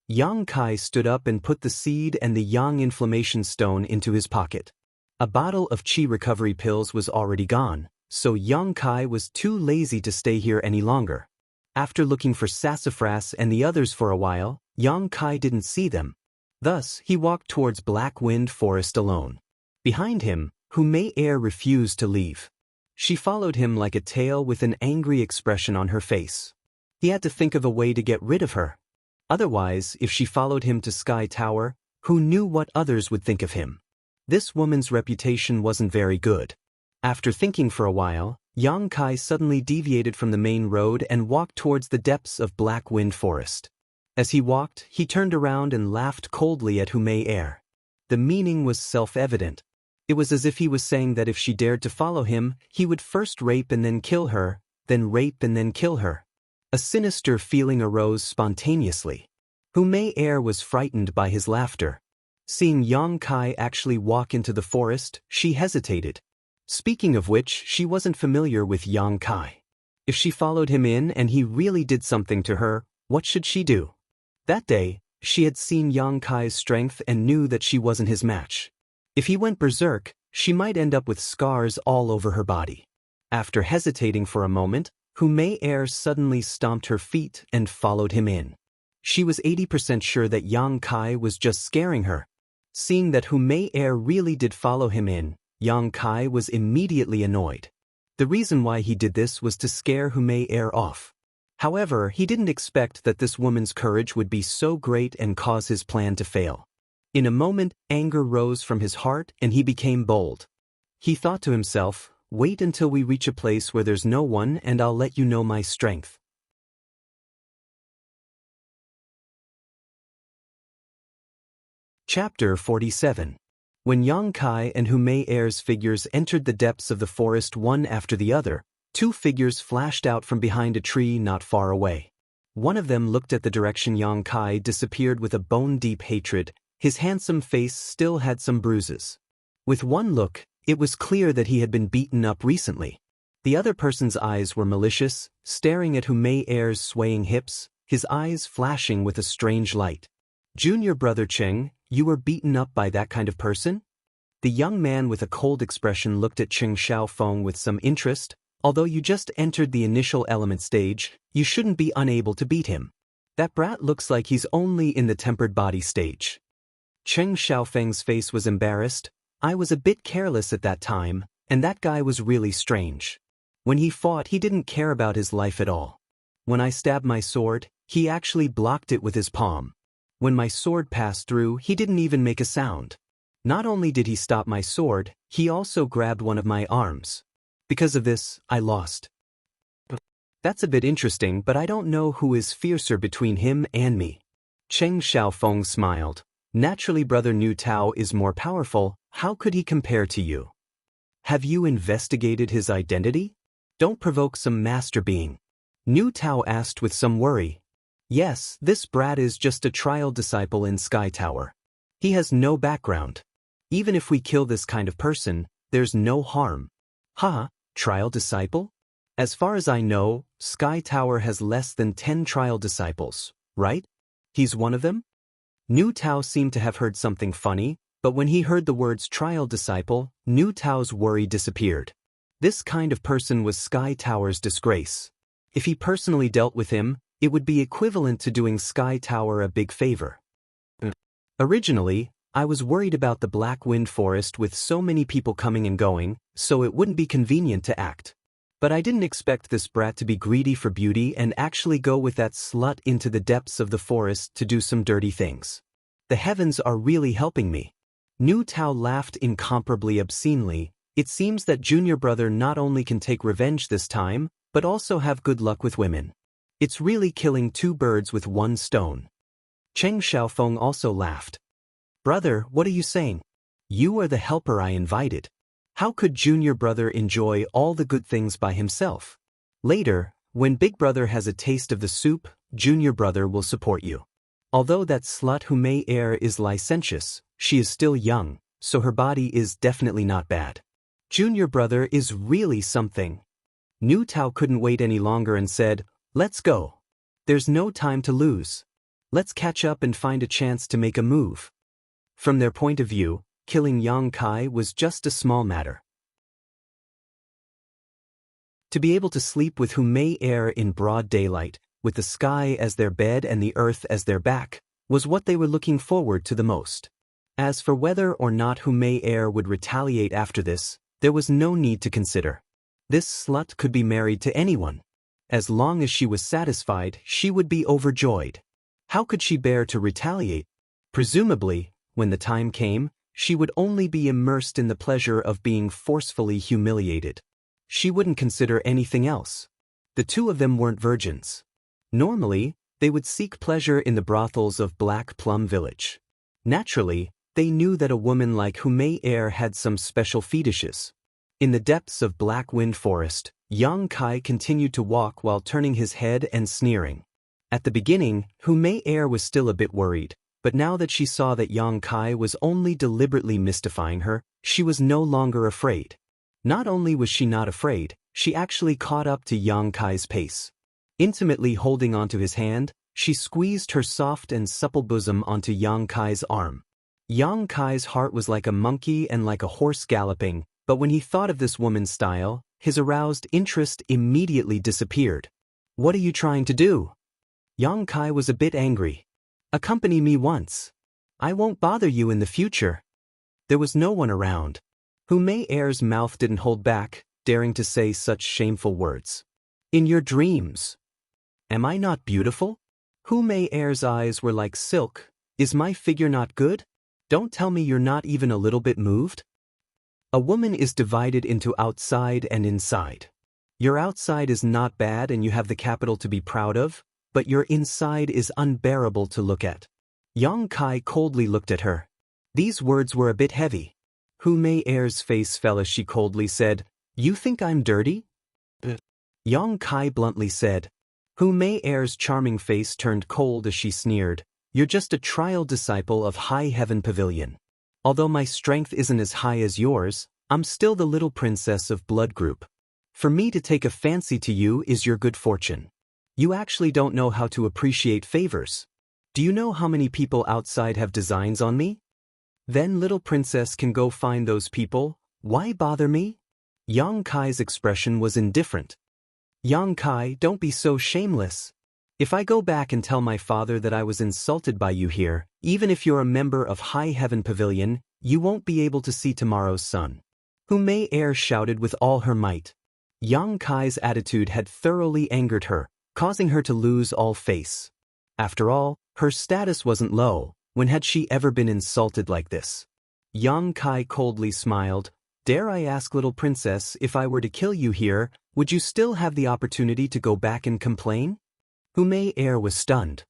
Speaker 1: Yang Kai stood up and put the seed and the Yang inflammation stone into his pocket. A bottle of Qi recovery pills was already gone, so Yang Kai was too lazy to stay here any longer. After looking for Sassafras and the others for a while, Yang Kai didn't see them. Thus, he walked towards Black Wind Forest alone. Behind him, Hu Mei Er refused to leave. She followed him like a tail with an angry expression on her face. He had to think of a way to get rid of her. Otherwise, if she followed him to Sky Tower, who knew what others would think of him? This woman's reputation wasn't very good. After thinking for a while, Yang Kai suddenly deviated from the main road and walked towards the depths of Black Wind Forest. As he walked, he turned around and laughed coldly at Hu Mei Er. The meaning was self-evident. It was as if he was saying that if she dared to follow him, he would first rape and then kill her, then rape and then kill her. A sinister feeling arose spontaneously. Hu Mei Er was frightened by his laughter. Seeing Yang Kai actually walk into the forest, she hesitated. Speaking of which, she wasn't familiar with Yang Kai. If she followed him in and he really did something to her, what should she do? That day, she had seen Yang Kai's strength and knew that she wasn't his match. If he went berserk, she might end up with scars all over her body. After hesitating for a moment, Hu Mei Er suddenly stomped her feet and followed him in. She was 80% sure that Yang Kai was just scaring her. Seeing that Hu Mei Er really did follow him in, Yang Kai was immediately annoyed. The reason why he did this was to scare Hu Mei Er off. However, he didn't expect that this woman's courage would be so great and cause his plan to fail. In a moment, anger rose from his heart and he became bold. He thought to himself, "Wait until we reach a place where there's no one and I'll let you know my strength." Chapter 47. When Yang Kai and Hu Mei Er's figures entered the depths of the forest one after the other, two figures flashed out from behind a tree not far away. One of them looked at the direction Yang Kai disappeared with a bone-deep hatred. His handsome face still had some bruises. With one look, it was clear that he had been beaten up recently. The other person's eyes were malicious, staring at Hu Mei Er's swaying hips, his eyes flashing with a strange light. "Junior brother Cheng, you were beaten up by that kind of person?" The young man with a cold expression looked at Cheng Xiaofeng with some interest. "Although you just entered the initial element stage, you shouldn't be unable to beat him. That brat looks like he's only in the tempered body stage." Cheng Xiaofeng's face was embarrassed. "I was a bit careless at that time, and that guy was really strange. When he fought, he didn't care about his life at all. When I stabbed my sword, he actually blocked it with his palm. When my sword passed through, he didn't even make a sound. Not only did he stop my sword, he also grabbed one of my arms. Because of this, I lost." "That's a bit interesting, but I don't know who is fiercer between him and me." Cheng Xiaofeng smiled. "Naturally, brother Nu Tao is more powerful. How could he compare to you? Have you investigated his identity? Don't provoke some master being." Nu Tao asked with some worry. "Yes, this brat is just a trial disciple in Sky Tower. He has no background. Even if we kill this kind of person, there's no harm." "Huh? Trial disciple? As far as I know, Sky Tower has less than 10 trial disciples, right? He's one of them?" Nu Tao seemed to have heard something funny, but when he heard the words trial disciple, Nu Tao's worry disappeared. This kind of person was Sky Tower's disgrace. If he personally dealt with him, it would be equivalent to doing Sky Tower a big favor. "Originally, I was worried about the Black Wind Forest with so many people coming and going, so it wouldn't be convenient to act. But I didn't expect this brat to be greedy for beauty and actually go with that slut into the depths of the forest to do some dirty things. The heavens are really helping me." Nu Tao laughed incomparably obscenely. "It seems that junior brother not only can take revenge this time, but also have good luck with women. It's really killing two birds with one stone." Cheng Xiaofeng also laughed. "Brother, what are you saying? You are the helper I invited. How could junior brother enjoy all the good things by himself? Later, when big brother has a taste of the soup, junior brother will support you. Although that slut Hu Mei Er is licentious, she is still young, so her body is definitely not bad. Junior brother is really something." Nu Tao couldn't wait any longer and said, "Let's go. There's no time to lose. Let's catch up and find a chance to make a move." From their point of view, killing Yang Kai was just a small matter. To be able to sleep with Hu Mei Er in broad daylight, with the sky as their bed and the earth as their back, was what they were looking forward to the most. As for whether or not Hu Mei Er would retaliate after this, there was no need to consider. This slut could be married to anyone. As long as she was satisfied, she would be overjoyed. How could she bear to retaliate? Presumably, when the time came, she would only be immersed in the pleasure of being forcefully humiliated. She wouldn't consider anything else. The two of them weren't virgins. Normally, they would seek pleasure in the brothels of Black Plum Village. Naturally, they knew that a woman like Hu Mei Er had some special fetishes. In the depths of Black Wind Forest, Yang Kai continued to walk while turning his head and sneering. At the beginning, Hu Mei Er was still a bit worried, but now that she saw that Yang Kai was only deliberately mystifying her, she was no longer afraid. Not only was she not afraid, she actually caught up to Yang Kai's pace. Intimately holding onto his hand, she squeezed her soft and supple bosom onto Yang Kai's arm. Yang Kai's heart was like a monkey and like a horse galloping, but when he thought of this woman's style, his aroused interest immediately disappeared. "What are you trying to do?" Yang Kai was a bit angry. "Accompany me once. I won't bother you in the future." There was no one around. Hu Mei Er's mouth didn't hold back, daring to say such shameful words. "In your dreams. Am I not beautiful?" Hu Mei Er's eyes were like silk. "Is my figure not good? Don't tell me you're not even a little bit moved?" A woman is divided into outside and inside. Your outside is not bad and you have the capital to be proud of, but your inside is unbearable to look at. Yang Kai coldly looked at her. These words were a bit heavy. Hu Mei Er's face fell as she coldly said, "You think I'm dirty?" Yang Kai bluntly said. Hu Mei Er's charming face turned cold as she sneered, "You're just a trial disciple of High Heaven Pavilion. Although my strength isn't as high as yours, I'm still the little princess of blood group. For me to take a fancy to you is your good fortune. You actually don't know how to appreciate favors. Do you know how many people outside have designs on me? Then little princess can go find those people, why bother me?" Yang Kai's expression was indifferent. "Yang Kai, don't be so shameless. If I go back and tell my father that I was insulted by you here, even if you're a member of High Heaven Pavilion, you won't be able to see tomorrow's sun." Hu Mei Er shouted with all her might. Yang Kai's attitude had thoroughly angered her, causing her to lose all face. After all, her status wasn't low. When had she ever been insulted like this? Yang Kai coldly smiled. "Dare I ask, little princess, if I were to kill you here, would you still have the opportunity to go back and complain?" Hu Mei Er was stunned.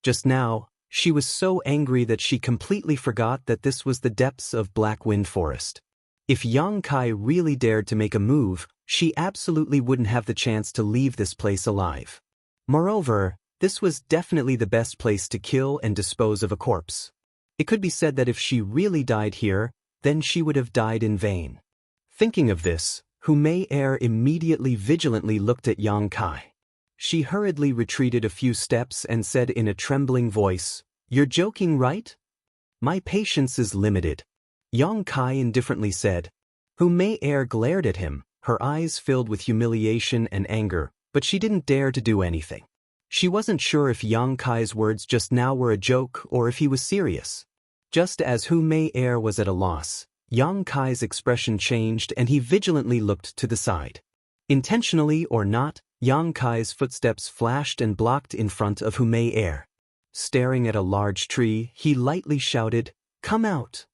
Speaker 1: Just now, she was so angry that she completely forgot that this was the depths of Black Wind Forest. If Yang Kai really dared to make a move, she absolutely wouldn't have the chance to leave this place alive. Moreover, this was definitely the best place to kill and dispose of a corpse. It could be said that if she really died here, then she would have died in vain. Thinking of this, Hu Mei Er immediately vigilantly looked at Yang Kai. She hurriedly retreated a few steps and said in a trembling voice, "You're joking, right? My patience is limited." Yang Kai indifferently said. Hu Mei Er glared at him, her eyes filled with humiliation and anger, but she didn't dare to do anything. She wasn't sure if Yang Kai's words just now were a joke or if he was serious. Just as Hu Mei Er was at a loss, Yang Kai's expression changed and he vigilantly looked to the side. Intentionally or not, Yang Kai's footsteps flashed and blocked in front of Hu Mei Er. Staring at a large tree, he lightly shouted, "Come out."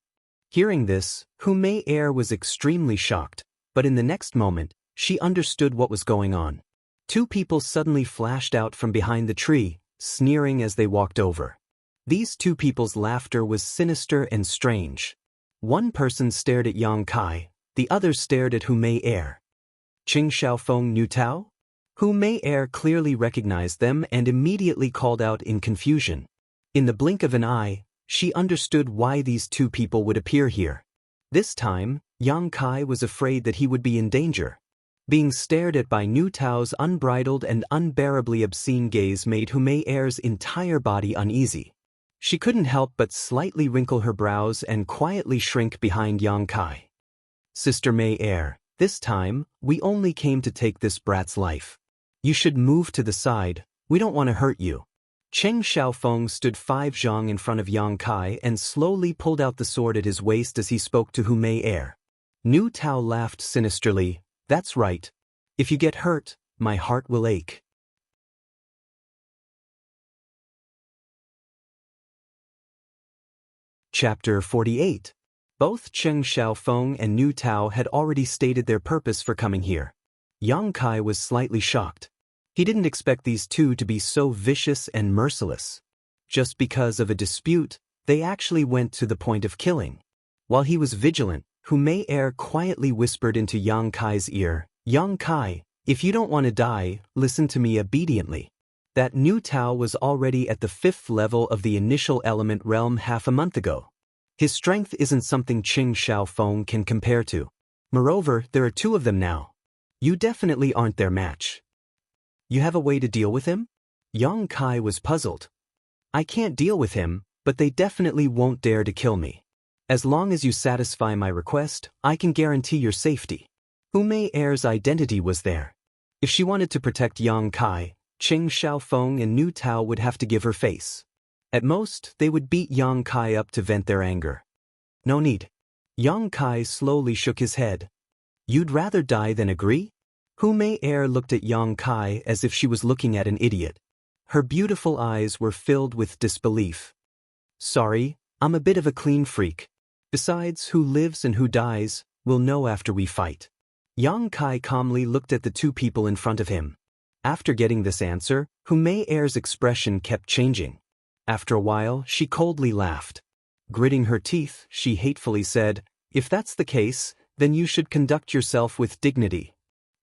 Speaker 1: Hearing this, Hu Mei Er was extremely shocked, but in the next moment, she understood what was going on. Two people suddenly flashed out from behind the tree, sneering as they walked over. These two people's laughter was sinister and strange. One person stared at Yang Kai, the other stared at Hu Mei Er. Qing Xiaofeng Nu Tao? Hu Mei Er clearly recognized them and immediately called out in confusion. In the blink of an eye, she understood why these two people would appear here. This time, Yang Kai was afraid that he would be in danger. Being stared at by Nu Tao's unbridled and unbearably obscene gaze made Hu Mei Er's entire body uneasy. She couldn't help but slightly wrinkle her brows and quietly shrink behind Yang Kai. "Sister Mei Er, this time, we only came to take this brat's life. You should move to the side, we don't want to hurt you." Cheng Xiaofeng stood 5 zhang in front of Yang Kai and slowly pulled out the sword at his waist as he spoke to Hu Mei Er. Nu Tao laughed sinisterly. "That's right. If you get hurt, my heart will ache." Chapter 48. Both Cheng Xiaofeng and Nu Tao had already stated their purpose for coming here. Yang Kai was slightly shocked. He didn't expect these two to be so vicious and merciless. Just because of a dispute, they actually went to the point of killing. While he was vigilant, Hu Mei Er quietly whispered into Yang Kai's ear, "Yang Kai, if you don't want to die, listen to me obediently." That Nu Tao was already at the 5th level of the initial element realm half a month ago. His strength isn't something Qing Xiaofeng can compare to. Moreover, there are 2 of them now. You definitely aren't their match. You have a way to deal with him? Yang Kai was puzzled. "I can't deal with him, but they definitely won't dare to kill me. As long as you satisfy my request, I can guarantee your safety." Hu Mei Er's identity was there. If she wanted to protect Yang Kai, Qing Xiaofeng and Nu Tao would have to give her face. At most, they would beat Yang Kai up to vent their anger. "No need." Yang Kai slowly shook his head. "You'd rather die than agree?" Hu Mei Er looked at Yang Kai as if she was looking at an idiot. Her beautiful eyes were filled with disbelief. "Sorry, I'm a bit of a clean freak. Besides, who lives and who dies, we'll know after we fight." Yang Kai calmly looked at the 2 people in front of him. After getting this answer, Hu Mei Er's expression kept changing. After a while, she coldly laughed. Gritting her teeth, she hatefully said, "If that's the case, then you should conduct yourself with dignity."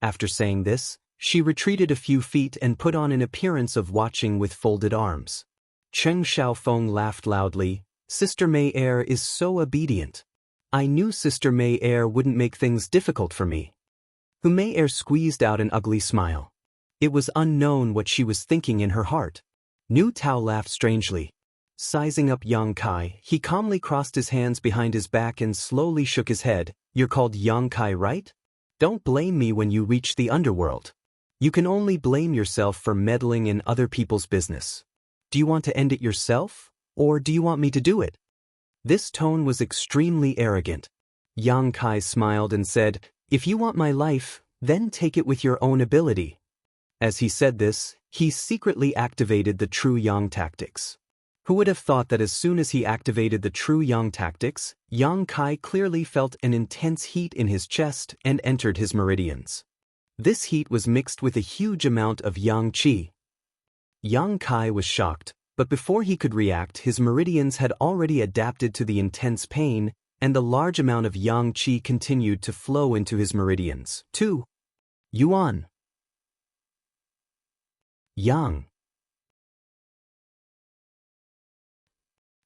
Speaker 1: After saying this, she retreated a few feet and put on an appearance of watching with folded arms. Cheng Xiaofeng laughed loudly. "Sister Mei Er is so obedient. I knew Sister Mei Er wouldn't make things difficult for me." Mei Er squeezed out an ugly smile. It was unknown what she was thinking in her heart. Nu Tao laughed strangely. Sizing up Yang Kai, he calmly crossed his hands behind his back and slowly shook his head. "You're called Yang Kai, right? Don't blame me when you reach the underworld. You can only blame yourself for meddling in other people's business. Do you want to end it yourself, or do you want me to do it?" This tone was extremely arrogant. Yang Kai smiled and said, "If you want my life, then take it with your own ability." As he said this, he secretly activated the true Yang tactics. Who would have thought that as soon as he activated the true Yang tactics, Yang Kai clearly felt an intense heat in his chest and entered his meridians. This heat was mixed with a huge amount of Yang Qi. Yang Kai was shocked, but before he could react, his meridians had already adapted to the intense pain, and the large amount of Yang Qi continued to flow into his meridians. 2. Yuan. Yang.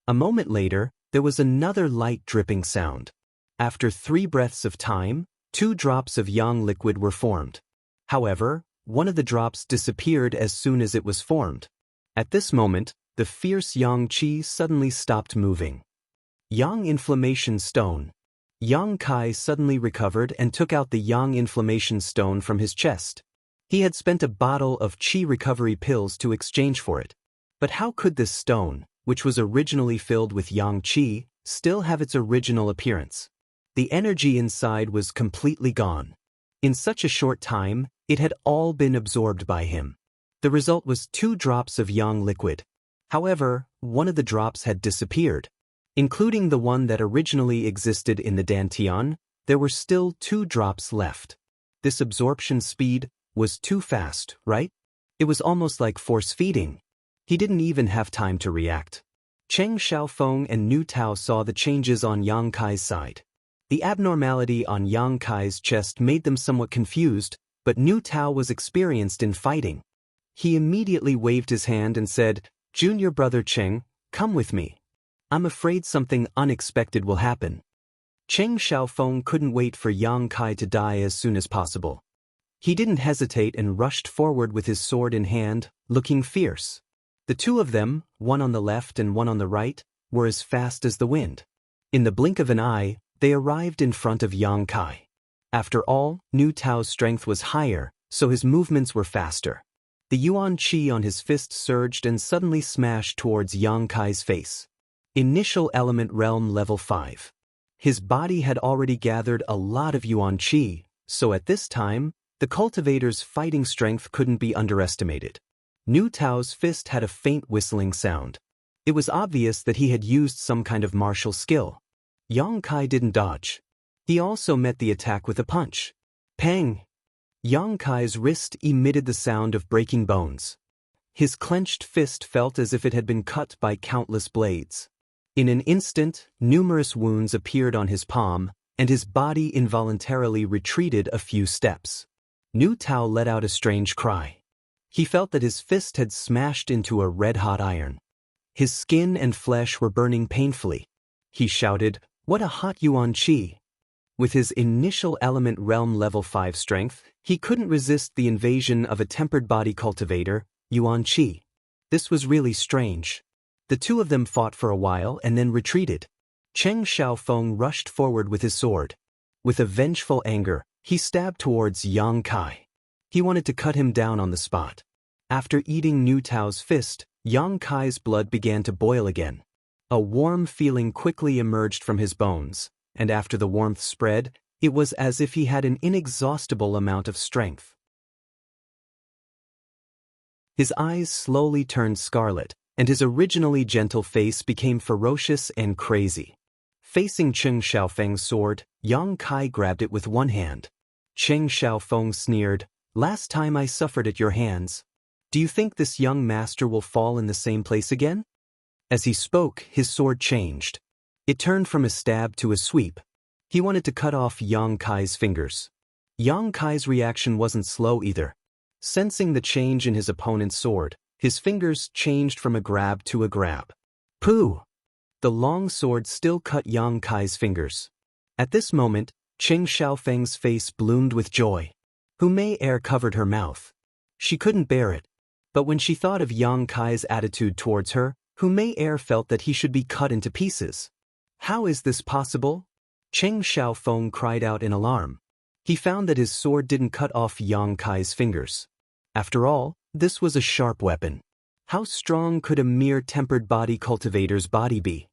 Speaker 1: A moment later, there was another light dripping sound. After 3 breaths of time, 2 drops of Yang liquid were formed. However, one of the drops disappeared as soon as it was formed. At this moment, the fierce Yang Qi suddenly stopped moving. Yang Inflammation Stone. Yang Kai suddenly recovered and took out the Yang Inflammation Stone from his chest. He had spent a bottle of Qi recovery pills to exchange for it. But how could this stone, which was originally filled with Yang Qi, still have its original appearance? The energy inside was completely gone. In such a short time, it had all been absorbed by him. The result was 2 drops of Yang liquid. However, one of the drops had disappeared. Including the one that originally existed in the Dantian, there were still 2 drops left. This absorption speed was too fast, right? It was almost like force feeding. He didn't even have time to react. Cheng Xiaofeng and Nu Tao saw the changes on Yang Kai's side. The abnormality on Yang Kai's chest made them somewhat confused, but Nu Tao was experienced in fighting. He immediately waved his hand and said, "Junior brother Cheng, come with me. I'm afraid something unexpected will happen." Cheng Xiaofeng couldn't wait for Yang Kai to die as soon as possible. He didn't hesitate and rushed forward with his sword in hand, looking fierce. The 2 of them, one on the left and one on the right, were as fast as the wind. In the blink of an eye, they arrived in front of Yang Kai. After all, Nu Tao's strength was higher, so his movements were faster. The Yuan Qi on his fist surged and suddenly smashed towards Yang Kai's face. Initial Element Realm Level 5. His body had already gathered a lot of Yuan Qi, so at this time, the cultivator's fighting strength couldn't be underestimated. Nu Tao's fist had a faint whistling sound. It was obvious that he had used some kind of martial skill. Yang Kai didn't dodge. He also met the attack with a punch. Pang! Yang Kai's wrist emitted the sound of breaking bones. His clenched fist felt as if it had been cut by countless blades. In an instant, numerous wounds appeared on his palm, and his body involuntarily retreated a few steps. Nu Tao let out a strange cry. He felt that his fist had smashed into a red-hot iron. His skin and flesh were burning painfully. He shouted, "What a hot Yuan Qi!" With his initial element realm level 5 strength, he couldn't resist the invasion of a tempered body cultivator, Yuan Qi. This was really strange. The 2 of them fought for a while and then retreated. Cheng Xiaofeng rushed forward with his sword. With a vengeful anger, he stabbed towards Yang Kai. He wanted to cut him down on the spot. After eating Nu Tao's fist, Yang Kai's blood began to boil again. A warm feeling quickly emerged from his bones, and after the warmth spread, it was as if he had an inexhaustible amount of strength. His eyes slowly turned scarlet, and his originally gentle face became ferocious and crazy. Facing Cheng Xiaofeng's sword, Yang Kai grabbed it with one hand. Cheng Xiaofeng sneered, "Last time I suffered at your hands. Do you think this young master will fall in the same place again?" As he spoke, his sword changed. It turned from a stab to a sweep. He wanted to cut off Yang Kai's fingers. Yang Kai's reaction wasn't slow either. Sensing the change in his opponent's sword, his fingers changed from a grab to a grab. Pooh! The long sword still cut Yang Kai's fingers. At this moment, Qing Xiaofeng's face bloomed with joy. Hu Mei air covered her mouth. She couldn't bear it. But when she thought of Yang Kai's attitude towards her, Hu Mei air felt that he should be cut into pieces. How is this possible? Qing Xiaofeng cried out in alarm. He found that his sword didn't cut off Yang Kai's fingers. After all, this was a sharp weapon. How strong could a mere tempered body cultivator's body be?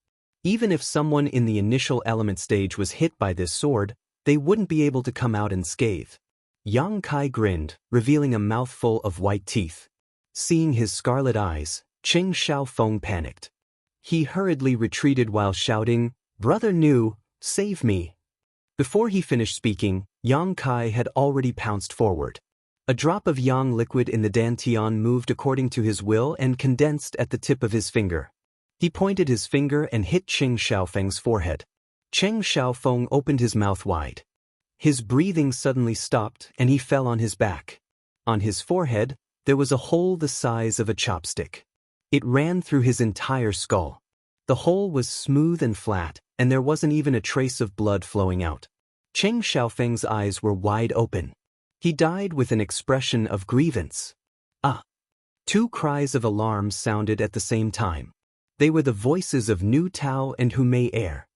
Speaker 1: Even if someone in the initial element stage was hit by this sword, they wouldn't be able to come out unscathed. Yang Kai grinned, revealing a mouthful of white teeth. Seeing his scarlet eyes, Qing Xiaofeng panicked. He hurriedly retreated while shouting, "Brother Nu, save me!" Before he finished speaking, Yang Kai had already pounced forward. A drop of yang liquid in the dantian moved according to his will and condensed at the tip of his finger. He pointed his finger and hit Qing Xiaofeng's forehead. Qing Xiaofeng opened his mouth wide. His breathing suddenly stopped and he fell on his back. On his forehead, there was a hole the size of a chopstick. It ran through his entire skull. The hole was smooth and flat, and there wasn't even a trace of blood flowing out. Qing Xiaofeng's eyes were wide open. He died with an expression of grievance. Ah! Two cries of alarm sounded at the same time. They were the voices of Nu Tao and Hu Mei air.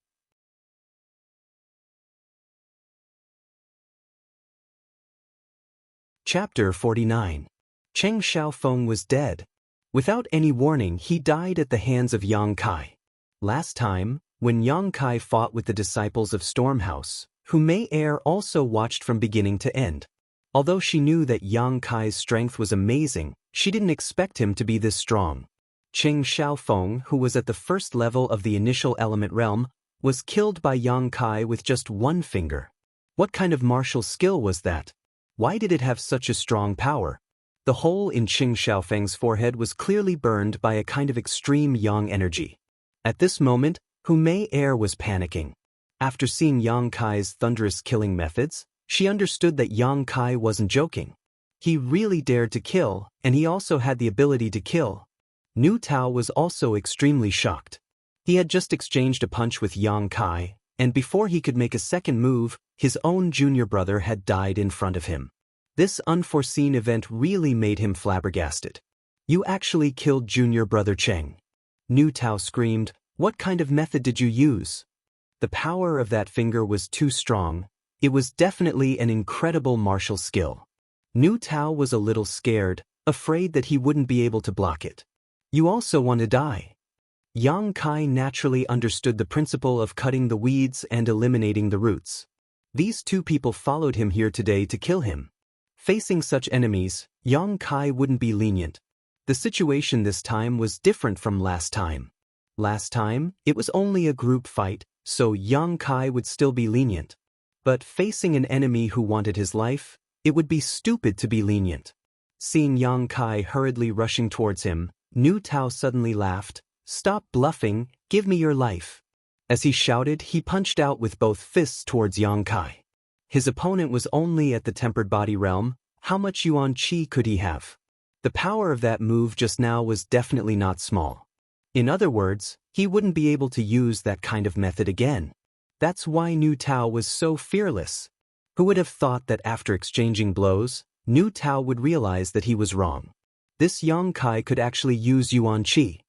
Speaker 1: Chapter 49. Qing Xiaofeng was dead. Without any warning, he died at the hands of Yang Kai. Last time, when Yang Kai fought with the disciples of Stormhouse, Hu Mei air also watched from beginning to end. Although she knew that Yang Kai's strength was amazing, she didn't expect him to be this strong. Qing Xiaofeng, who was at the first level of the initial element realm, was killed by Yang Kai with just one finger. What kind of martial skill was that? Why did it have such a strong power? The hole in Qing Xiaofeng's forehead was clearly burned by a kind of extreme yang energy. At this moment, Hu Mei air was panicking. After seeing Yang Kai's thunderous killing methods, she understood that Yang Kai wasn't joking. He really dared to kill, and he also had the ability to kill. Nu Tao was also extremely shocked. He had just exchanged a punch with Yang Kai, and before he could make a second move, his own junior brother had died in front of him. This unforeseen event really made him flabbergasted. "You actually killed junior brother Cheng." Nu Tao screamed, "What kind of method did you use?" The power of that finger was too strong. It was definitely an incredible martial skill. Nu Tao was a little scared, afraid that he wouldn't be able to block it. "You also want to die." Yang Kai naturally understood the principle of cutting the weeds and eliminating the roots. These two people followed him here today to kill him. Facing such enemies, Yang Kai wouldn't be lenient. The situation this time was different from last time. Last time, it was only a group fight, so Yang Kai would still be lenient. But facing an enemy who wanted his life, it would be stupid to be lenient. Seeing Yang Kai hurriedly rushing towards him, Nu Tao suddenly laughed. "Stop bluffing, give me your life." As he shouted, he punched out with both fists towards Yang Kai. His opponent was only at the tempered body realm. How much yuan qi could he have? The power of that move just now was definitely not small. In other words, he wouldn't be able to use that kind of method again. That's why Nu Tao was so fearless. Who would have thought that after exchanging blows, Nu Tao would realize that he was wrong? This Yang Kai could actually use yuan qi.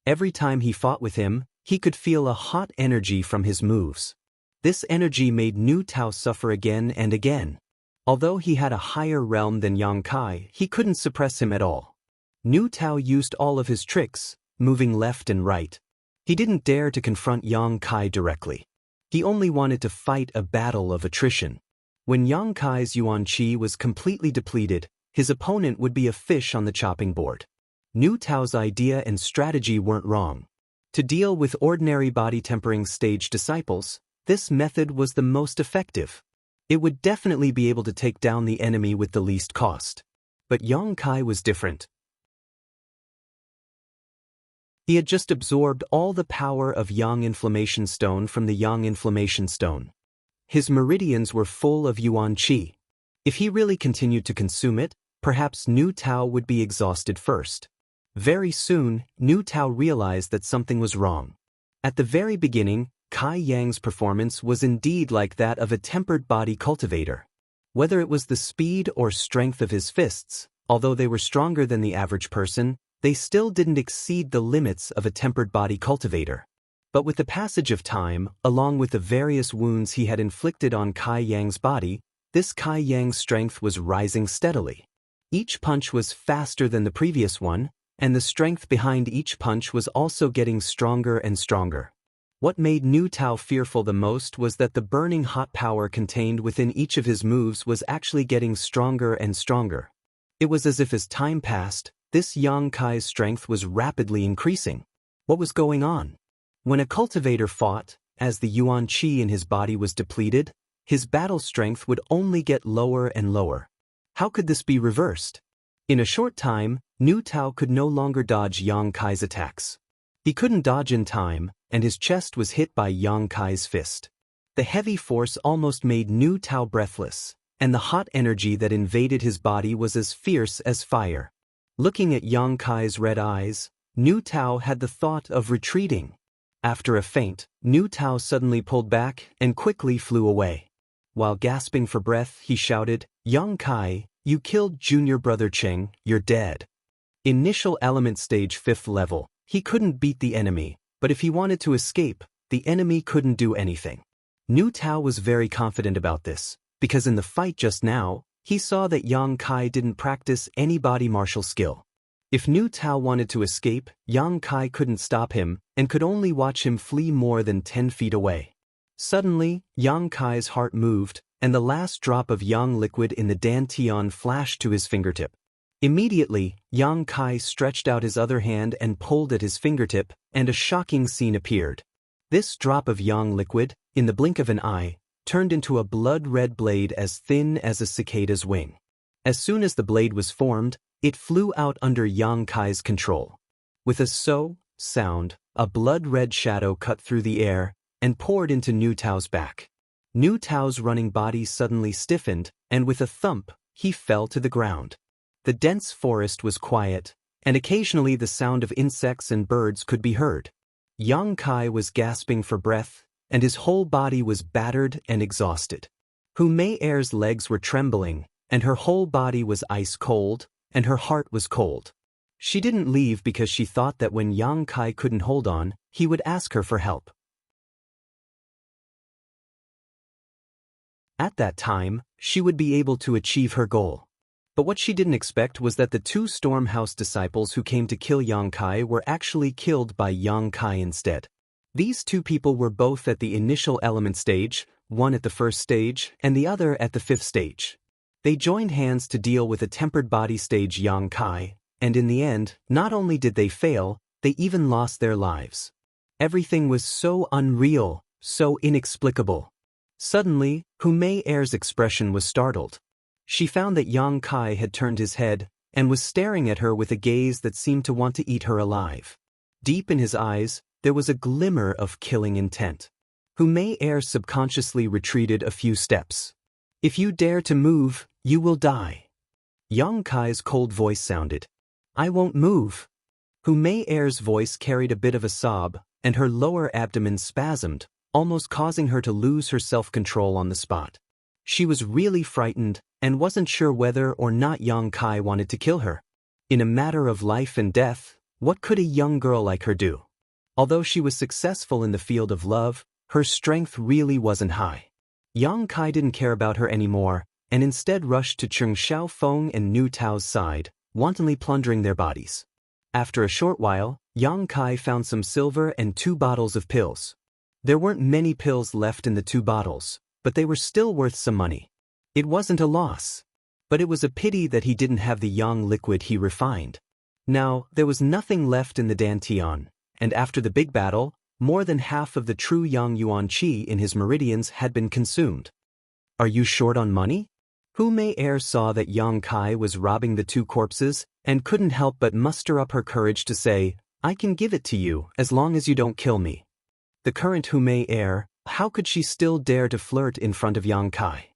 Speaker 1: Every time he fought with him, he could feel a hot energy from his moves. This energy made Nu Tao suffer again and again. Although he had a higher realm than Yang Kai, he couldn't suppress him at all. Nu Tao used all of his tricks, moving left and right. He didn't dare to confront Yang Kai directly. He only wanted to fight a battle of attrition. When Yang Kai's yuan qi was completely depleted, his opponent would be a fish on the chopping board. Nu Tao's idea and strategy weren't wrong. To deal with ordinary body tempering stage disciples, this method was the most effective. It would definitely be able to take down the enemy with the least cost. But Yang Kai was different. He had just absorbed all the power of Yang Inflammation Stone from the Yang Inflammation Stone. His meridians were full of Yuan Qi. If he really continued to consume it, perhaps Nu Tao would be exhausted first. Very soon, Nu Tao realized that something was wrong. At the very beginning, Kai Yang's performance was indeed like that of a tempered body cultivator. Whether it was the speed or strength of his fists, although they were stronger than the average person, they still didn't exceed the limits of a tempered body cultivator. But with the passage of time, along with the various wounds he had inflicted on Kai Yang's body, this Kai Yang's strength was rising steadily. Each punch was faster than the previous one, and the strength behind each punch was also getting stronger and stronger. What made Nu Tao fearful the most was that the burning hot power contained within each of his moves was actually getting stronger and stronger. It was as if as time passed, this Yang Kai's strength was rapidly increasing. What was going on? When a cultivator fought, as the Yuan Qi in his body was depleted, his battle strength would only get lower and lower. How could this be reversed? In a short time, Nu Tao could no longer dodge Yang Kai's attacks. He couldn't dodge in time, and his chest was hit by Yang Kai's fist. The heavy force almost made Nu Tao breathless, and the hot energy that invaded his body was as fierce as fire. Looking at Yang Kai's red eyes, Nu Tao had the thought of retreating. After a feint, Nu Tao suddenly pulled back and quickly flew away. While gasping for breath, he shouted, "Yang Kai, you killed junior brother Cheng, you're dead." Initial element stage 5th level, he couldn't beat the enemy, but if he wanted to escape, the enemy couldn't do anything. Nu Tao was very confident about this, because in the fight just now, he saw that Yang Kai didn't practice any body martial skill. If Nu Tao wanted to escape, Yang Kai couldn't stop him and could only watch him flee more than 10 feet away. Suddenly, Yang Kai's heart moved, and the last drop of Yang liquid in the dantian flashed to his fingertip. Immediately, Yang Kai stretched out his other hand and pulled at his fingertip, and a shocking scene appeared. This drop of Yang liquid, in the blink of an eye, turned into a blood-red blade as thin as a cicada's wing. As soon as the blade was formed, it flew out under Yang Kai's control. With a "so" sound, a blood-red shadow cut through the air and poured into Nu Tao's back. Nu Tao's running body suddenly stiffened, and with a thump, he fell to the ground. The dense forest was quiet, and occasionally the sound of insects and birds could be heard. Yang Kai was gasping for breath, and his whole body was battered and exhausted. Hu Mei Er's legs were trembling, and her whole body was ice cold, and her heart was cold. She didn't leave because she thought that when Yang Kai couldn't hold on, he would ask her for help. At that time, she would be able to achieve her goal. But what she didn't expect was that the 2 Stormhouse disciples who came to kill Yang Kai were actually killed by Yang Kai instead. These 2 people were both at the initial element stage, one at the 1st stage and the other at the 5th stage. They joined hands to deal with a tempered body stage Yang Kai, and in the end, not only did they fail, they even lost their lives. Everything was so unreal, so inexplicable. Suddenly, Hu Mei Er's expression was startled. She found that Yang Kai had turned his head and was staring at her with a gaze that seemed to want to eat her alive. Deep in his eyes, there was a glimmer of killing intent. Hu Mei Er subconsciously retreated a few steps. "If you dare to move, you will die." Yang Kai's cold voice sounded. "I won't move." Hu Mei Er's voice carried a bit of a sob, and her lower abdomen spasmed, almost causing her to lose her self-control on the spot. She was really frightened and wasn't sure whether or not Yang Kai wanted to kill her. In a matter of life and death, what could a young girl like her do? Although she was successful in the field of love, her strength really wasn't high. Yang Kai didn't care about her anymore, and instead rushed to Cheng Xiaofeng and Nu Tao's side, wantonly plundering their bodies. After a short while, Yang Kai found some silver and 2 bottles of pills. There weren't many pills left in the 2 bottles, but they were still worth some money. It wasn't a loss. But it was a pity that he didn't have the yang liquid he refined. Now, there was nothing left in the dantian, and after the big battle, more than half of the true yang yuan qi in his meridians had been consumed. "Are you short on money?" Hu Mei Er saw that Yang Kai was robbing the 2 corpses and couldn't help but muster up her courage to say, I can give it to you, as long as you don't kill me. The current Humei heir, how could she still dare to flirt in front of Yang Kai?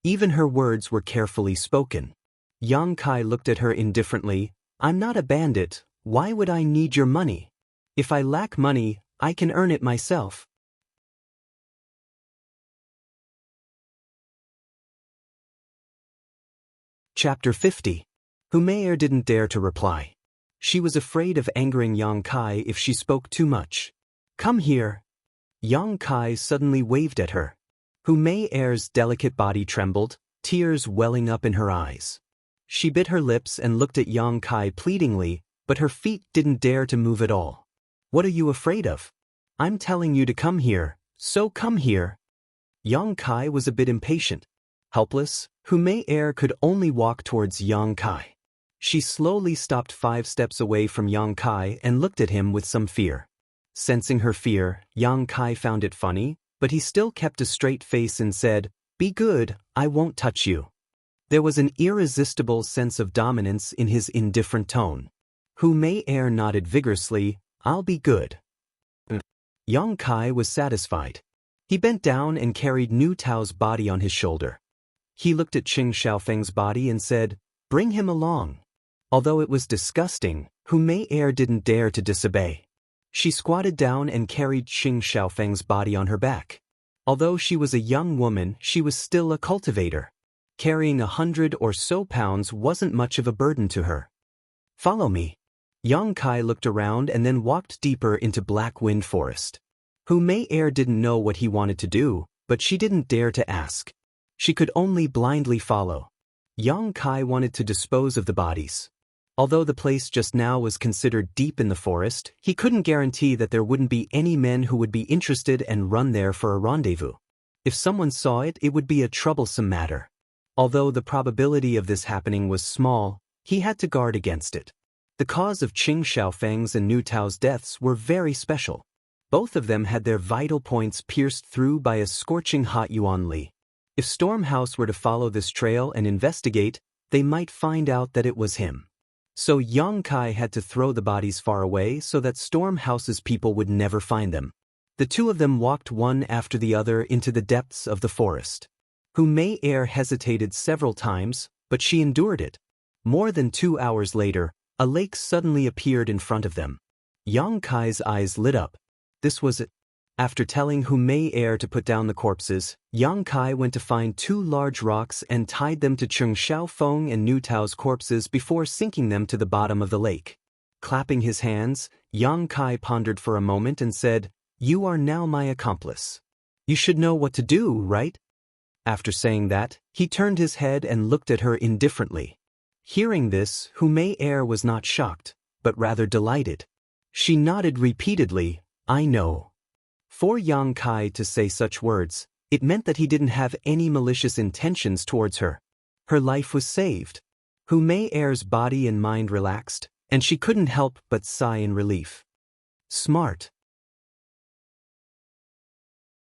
Speaker 1: Even her words were carefully spoken. Yang Kai looked at her indifferently. I'm not a bandit, why would I need your money? If I lack money, I can earn it myself. Chapter 50. Humei didn't dare to reply. She was afraid of angering Yang Kai if she spoke too much. Come here. Yang Kai suddenly waved at her. Humei's delicate body trembled, tears welling up in her eyes. She bit her lips and looked at Yang Kai pleadingly, but her feet didn't dare to move at all. What are you afraid of? I'm telling you to come here, so come here. Yang Kai was a bit impatient. Helpless, Humei could only walk towards Yang Kai. She slowly stopped 5 steps away from Yang Kai and looked at him with some fear. Sensing her fear, Yang Kai found it funny, but he still kept a straight face and said, Be good, I won't touch you. There was an irresistible sense of dominance in his indifferent tone. Humei nodded vigorously, I'll be good. Yang Kai was satisfied. He bent down and carried Nu Tao's body on his shoulder. He looked at Qing Xiaofeng's body and said, Bring him along. Although it was disgusting, Humei didn't dare to disobey. She squatted down and carried Qing Xiaofeng's body on her back. Although she was a young woman, she was still a cultivator. Carrying 100 or so pounds wasn't much of a burden to her. Follow me. Yang Kai looked around and then walked deeper into Black Wind Forest. Humei didn't know what he wanted to do, but she didn't dare to ask. She could only blindly follow. Yang Kai wanted to dispose of the bodies. Although the place just now was considered deep in the forest, he couldn't guarantee that there wouldn't be any men who would be interested and run there for a rendezvous. If someone saw it, it would be a troublesome matter. Although the probability of this happening was small, he had to guard against it. The cause of Qing Xiaofeng's and Nu Tao's deaths were very special. Both of them had their vital points pierced through by a scorching hot Yuan Li. If Stormhouse were to follow this trail and investigate, they might find out that it was him. So Yang Kai had to throw the bodies far away so that Stormhouse's people would never find them. The two of them walked one after the other into the depths of the forest. Humei hesitated several times, but she endured it. More than 2 hours later, a lake suddenly appeared in front of them. Yang Kai's eyes lit up. This was it. After telling Humei to put down the corpses, Yang Kai went to find 2 large rocks and tied them to Qing Xiaofeng and Nu Tao's corpses before sinking them to the bottom of the lake. Clapping his hands, Yang Kai pondered for a moment and said, You are now my accomplice. You should know what to do, right? After saying that, he turned his head and looked at her indifferently. Hearing this, Humei was not shocked, but rather delighted. She nodded repeatedly, I know. For Yang Kai to say such words, it meant that he didn't have any malicious intentions towards her. Her life was saved. Humei's body and mind relaxed, and she couldn't help but sigh in relief. Smart.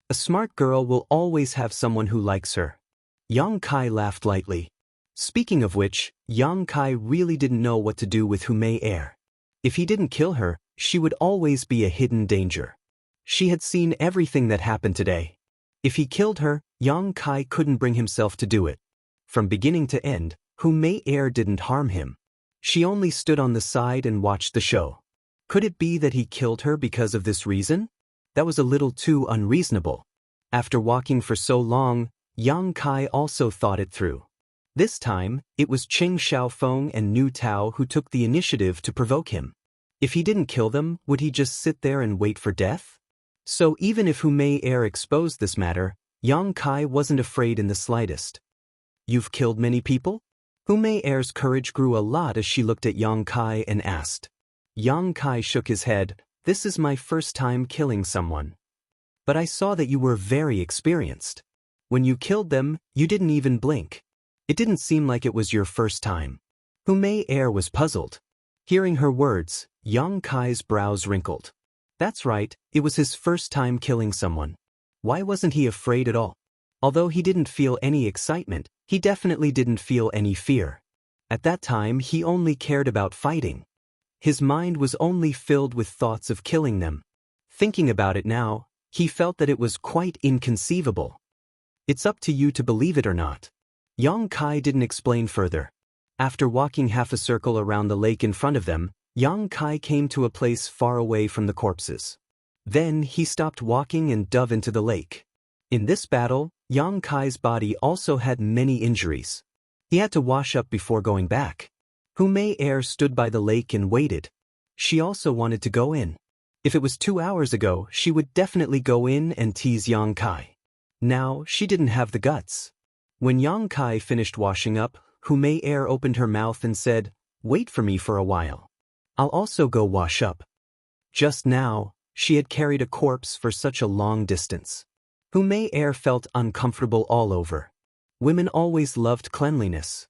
Speaker 1: A smart girl will always have someone who likes her. Yang Kai laughed lightly. Speaking of which, Yang Kai really didn't know what to do with Humei. If he didn't kill her, she would always be a hidden danger. She had seen everything that happened today. If he killed her, Yang Kai couldn't bring himself to do it. From beginning to end, Humei didn't harm him. She only stood on the side and watched the show. Could it be that he killed her because of this reason? That was a little too unreasonable. After walking for so long, Yang Kai also thought it through. This time, it was Qing Xiaofeng and Nu Tao who took the initiative to provoke him. If he didn't kill them, would he just sit there and wait for death? So even if Humei exposed this matter, Yang Kai wasn't afraid in the slightest. You've killed many people? Humei's courage grew a lot as she looked at Yang Kai and asked. Yang Kai shook his head, This is my first time killing someone. But I saw that you were very experienced. When you killed them, you didn't even blink. It didn't seem like it was your first time. Humei was puzzled. Hearing her words, Yang Kai's brows wrinkled. That's right, it was his first time killing someone. Why wasn't he afraid at all? Although he didn't feel any excitement, he definitely didn't feel any fear. At that time, he only cared about fighting. His mind was only filled with thoughts of killing them. Thinking about it now, he felt that it was quite inconceivable. It's up to you to believe it or not. Yang Kai didn't explain further. After walking half a circle around the lake in front of them, Yang Kai came to a place far away from the corpses. Then he stopped walking and dove into the lake. In this battle, Yang Kai's body also had many injuries. He had to wash up before going back. Hu Mei Er stood by the lake and waited. She also wanted to go in. If it was 2 hours ago, she would definitely go in and tease Yang Kai. Now, she didn't have the guts. When Yang Kai finished washing up, Hu Mei Er opened her mouth and said, "Wait for me for a while. I'll also go wash up." Just now, she had carried a corpse for such a long distance. Hu Mei Er felt uncomfortable all over. Women always loved cleanliness.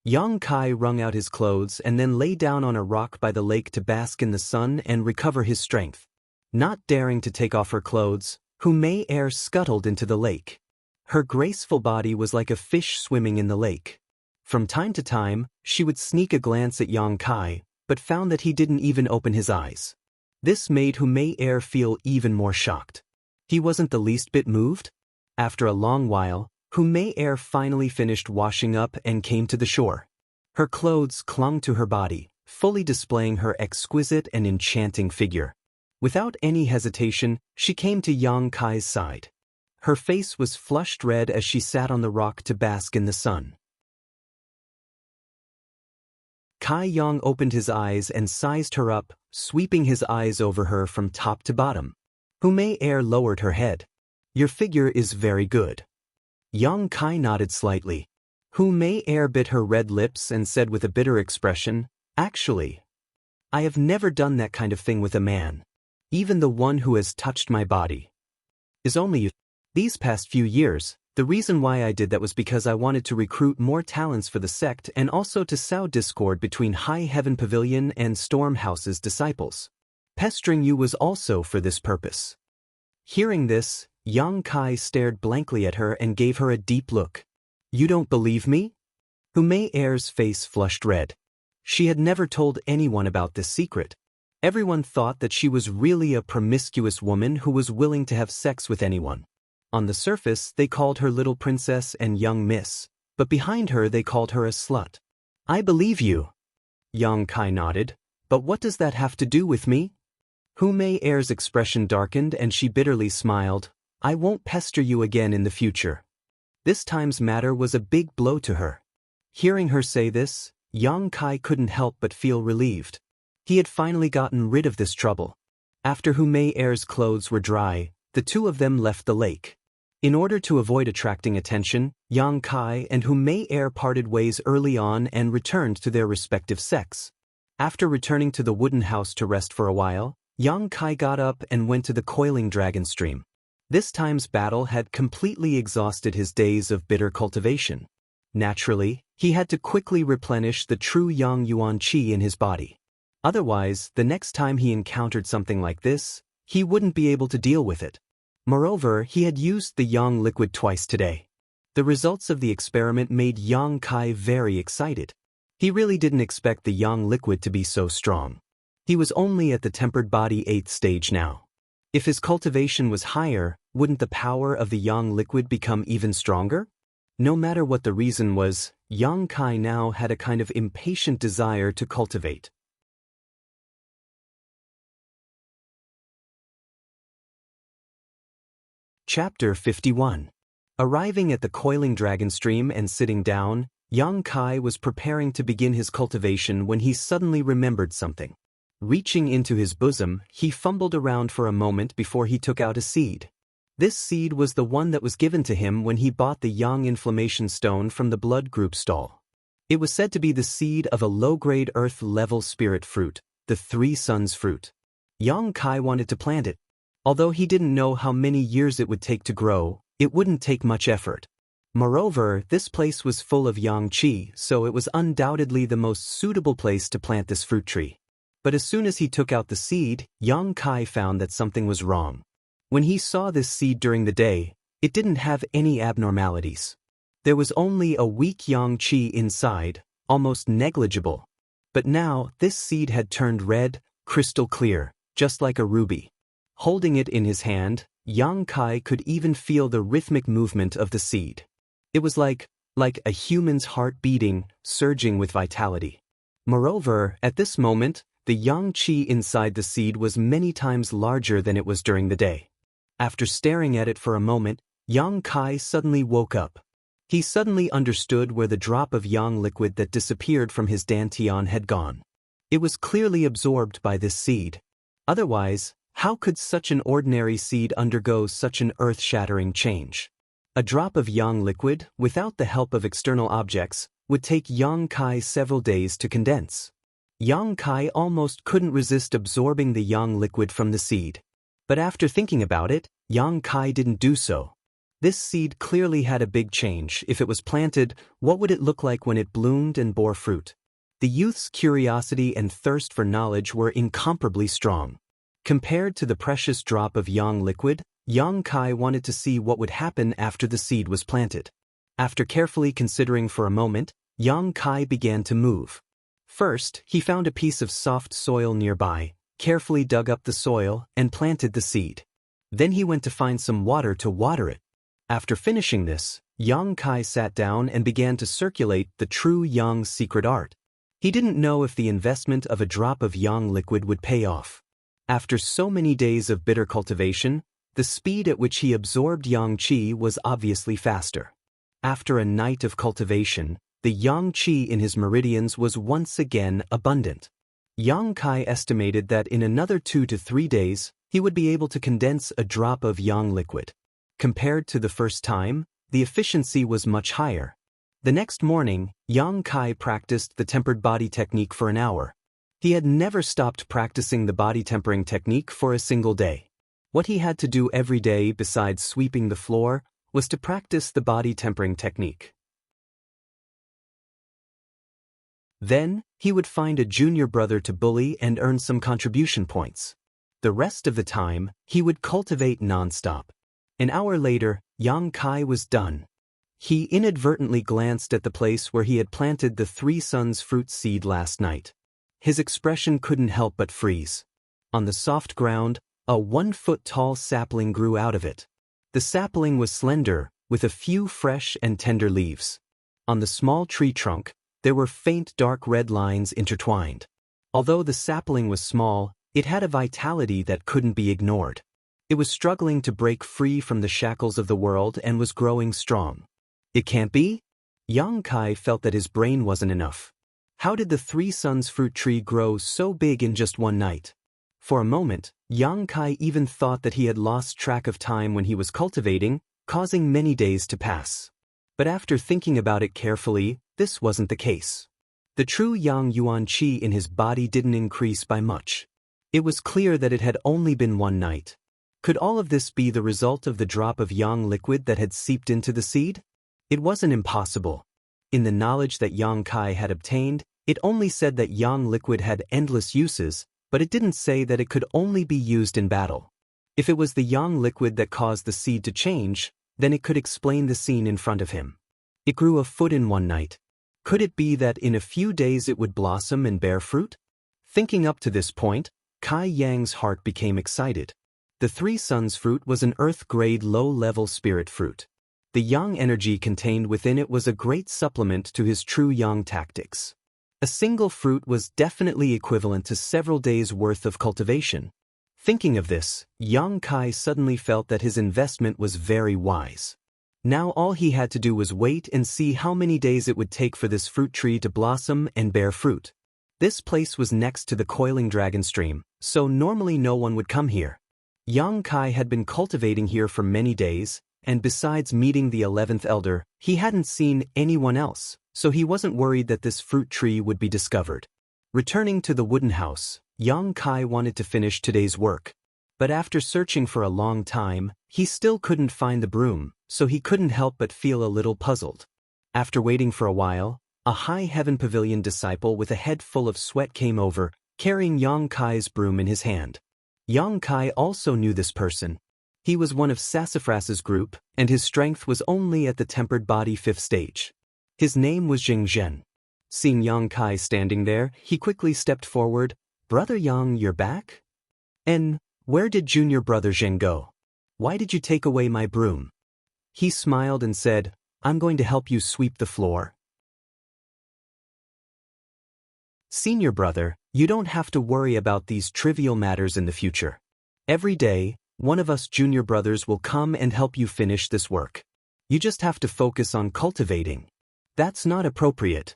Speaker 1: Yang Kai wrung out his clothes and then lay down on a rock by the lake to bask in the sun and recover his strength. Not daring to take off her clothes, Hu Mei Er scuttled into the lake. Her graceful body was like a fish swimming in the lake. From time to time, she would sneak a glance at Yang Kai, but found that he didn't even open his eyes. This made Hu Mei Er feel even more shocked. He wasn't the least bit moved. After a long while, Hu Mei Er finally finished washing up and came to the shore. Her clothes clung to her body, fully displaying her exquisite and enchanting figure. Without any hesitation, she came to Yang Kai's side. Her face was flushed red as she sat on the rock to bask in the sun. Kai Yang opened his eyes and sized her up, sweeping his eyes over her from top to bottom. Hu Mei Er lowered her head. "Your figure is very good." Yang Kai nodded slightly. Hu Mei Er bit her red lips and said with a bitter expression, "Actually, I have never done that kind of thing with a man. Even the one who has touched my body is only you. These past few years, the reason why I did that was because I wanted to recruit more talents for the sect and also to sow discord between High Heaven Pavilion and Storm House's disciples. Pestering you was also for this purpose." Hearing this, Yang Kai stared blankly at her and gave her a deep look. "You don't believe me?" Hu Mei Er's face flushed red. She had never told anyone about this secret. Everyone thought that she was really a promiscuous woman who was willing to have sex with anyone. On the surface, they called her Little Princess and Young Miss, but behind her they called her a slut. "I believe you." Yang Kai nodded. "But what does that have to do with me?" Hu Mei Er's expression darkened and she bitterly smiled. "I won't pester you again in the future." This time's matter was a big blow to her. Hearing her say this, Yang Kai couldn't help but feel relieved. He had finally gotten rid of this trouble. After Hu Mei Er's clothes were dry, the two of them left the lake. In order to avoid attracting attention, Yang Kai and Hu Mei Er parted ways early on and returned to their respective sects. After returning to the wooden house to rest for a while, Yang Kai got up and went to the coiling dragon stream. This time's battle had completely exhausted his days of bitter cultivation. Naturally, he had to quickly replenish the true Yang Yuan Qi in his body. Otherwise, the next time he encountered something like this, he wouldn't be able to deal with it. Moreover, he had used the Yang liquid twice today. The results of the experiment made Yang Kai very excited. He really didn't expect the Yang liquid to be so strong. He was only at the tempered body 8th stage now. If his cultivation was higher, wouldn't the power of the Yang liquid become even stronger? No matter what the reason was, Yang Kai now had a kind of impatient desire to cultivate. Chapter 51. Arriving at the coiling dragon stream and sitting down, Yang Kai was preparing to begin his cultivation when he suddenly remembered something. Reaching into his bosom, he fumbled around for a moment before he took out a seed. This seed was the one that was given to him when he bought the Yang Inflammation Stone from the blood group stall. It was said to be the seed of a low-grade earth-level spirit fruit, the Three Suns fruit. Yang Kai wanted to plant it. Although he didn't know how many years it would take to grow, it wouldn't take much effort. Moreover, this place was full of Yang Qi, so it was undoubtedly the most suitable place to plant this fruit tree. But as soon as he took out the seed, Yang Kai found that something was wrong. When he saw this seed during the day, it didn't have any abnormalities. There was only a weak Yang Qi inside, almost negligible. But now, this seed had turned red, crystal clear, just like a ruby. Holding it in his hand, Yang Kai could even feel the rhythmic movement of the seed. It was like a human's heart beating, surging with vitality. Moreover, at this moment, the yang qi inside the seed was many times larger than it was during the day. After staring at it for a moment, Yang Kai suddenly woke up. He suddenly understood where the drop of yang liquid that disappeared from his dantian had gone. It was clearly absorbed by this seed. Otherwise, how could such an ordinary seed undergo such an earth-shattering change? A drop of yang liquid, without the help of external objects, would take Yang Kai several days to condense. Yang Kai almost couldn't resist absorbing the yang liquid from the seed. But after thinking about it, Yang Kai didn't do so. This seed clearly had a big change. If it was planted, what would it look like when it bloomed and bore fruit? The youth's curiosity and thirst for knowledge were incomparably strong. Compared to the precious drop of yang liquid, Yang Kai wanted to see what would happen after the seed was planted. After carefully considering for a moment, Yang Kai began to move. First, he found a piece of soft soil nearby, carefully dug up the soil, and planted the seed. Then he went to find some water to water it. After finishing this, Yang Kai sat down and began to circulate the true yang secret art. He didn't know if the investment of a drop of yang liquid would pay off. After so many days of bitter cultivation, the speed at which he absorbed yang qi was obviously faster. After a night of cultivation, the yang qi in his meridians was once again abundant. Yang Kai estimated that in another 2 to 3 days, he would be able to condense a drop of yang liquid. Compared to the first time, the efficiency was much higher. The next morning, Yang Kai practiced the tempered body technique for an hour. He had never stopped practicing the body tempering technique for a single day. What he had to do every day besides sweeping the floor was to practice the body tempering technique. Then, he would find a junior brother to bully and earn some contribution points. The rest of the time, he would cultivate non-stop. An hour later, Yang Kai was done. He inadvertently glanced at the place where he had planted the 3 suns fruit seed last night. His expression couldn't help but freeze. On the soft ground, a 1-foot-tall sapling grew out of it. The sapling was slender, with a few fresh and tender leaves. On the small tree trunk, there were faint dark red lines intertwined. Although the sapling was small, it had a vitality that couldn't be ignored. It was struggling to break free from the shackles of the world and was growing strong. It can't be? Yang Kai felt that his brain wasn't enough. How did the 3 suns fruit tree grow so big in just one night? For a moment, Yang Kai even thought that he had lost track of time when he was cultivating, causing many days to pass. But after thinking about it carefully, this wasn't the case. The true Yang Yuan Qi in his body didn't increase by much. It was clear that it had only been one night. Could all of this be the result of the drop of yang liquid that had seeped into the seed? It wasn't impossible. In the knowledge that Yang Kai had obtained, it only said that yang liquid had endless uses, but it didn't say that it could only be used in battle. If it was the yang liquid that caused the seed to change, then it could explain the scene in front of him. It grew a foot in one night. Could it be that in a few days it would blossom and bear fruit? Thinking up to this point, Kai Yang's heart became excited. The 3 suns fruit was an earth-grade low-level spirit fruit. The yang energy contained within it was a great supplement to his true yang tactics. A single fruit was definitely equivalent to several days' worth of cultivation. Thinking of this, Yang Kai suddenly felt that his investment was very wise. Now all he had to do was wait and see how many days it would take for this fruit tree to blossom and bear fruit. This place was next to the coiling dragon stream, so normally no one would come here. Yang Kai had been cultivating here for many days, and besides meeting the 11th elder, he hadn't seen anyone else, so he wasn't worried that this fruit tree would be discovered. Returning to the wooden house, Yang Kai wanted to finish today's work. But after searching for a long time, he still couldn't find the broom, so he couldn't help but feel a little puzzled. After waiting for a while, a High Heaven Pavilion disciple with a head full of sweat came over, carrying Yang Kai's broom in his hand. Yang Kai also knew this person. He was one of Sassafras's group, and his strength was only at the tempered body 5th stage. His name was Jing Zhen. Seeing Yang Kai standing there, he quickly stepped forward. Brother Yang, you're back? And where did junior brother Zheng go? Why did you take away my broom? He smiled and said, I'm going to help you sweep the floor. Senior brother, you don't have to worry about these trivial matters in the future. Every day, one of us junior brothers will come and help you finish this work. You just have to focus on cultivating. That's not appropriate.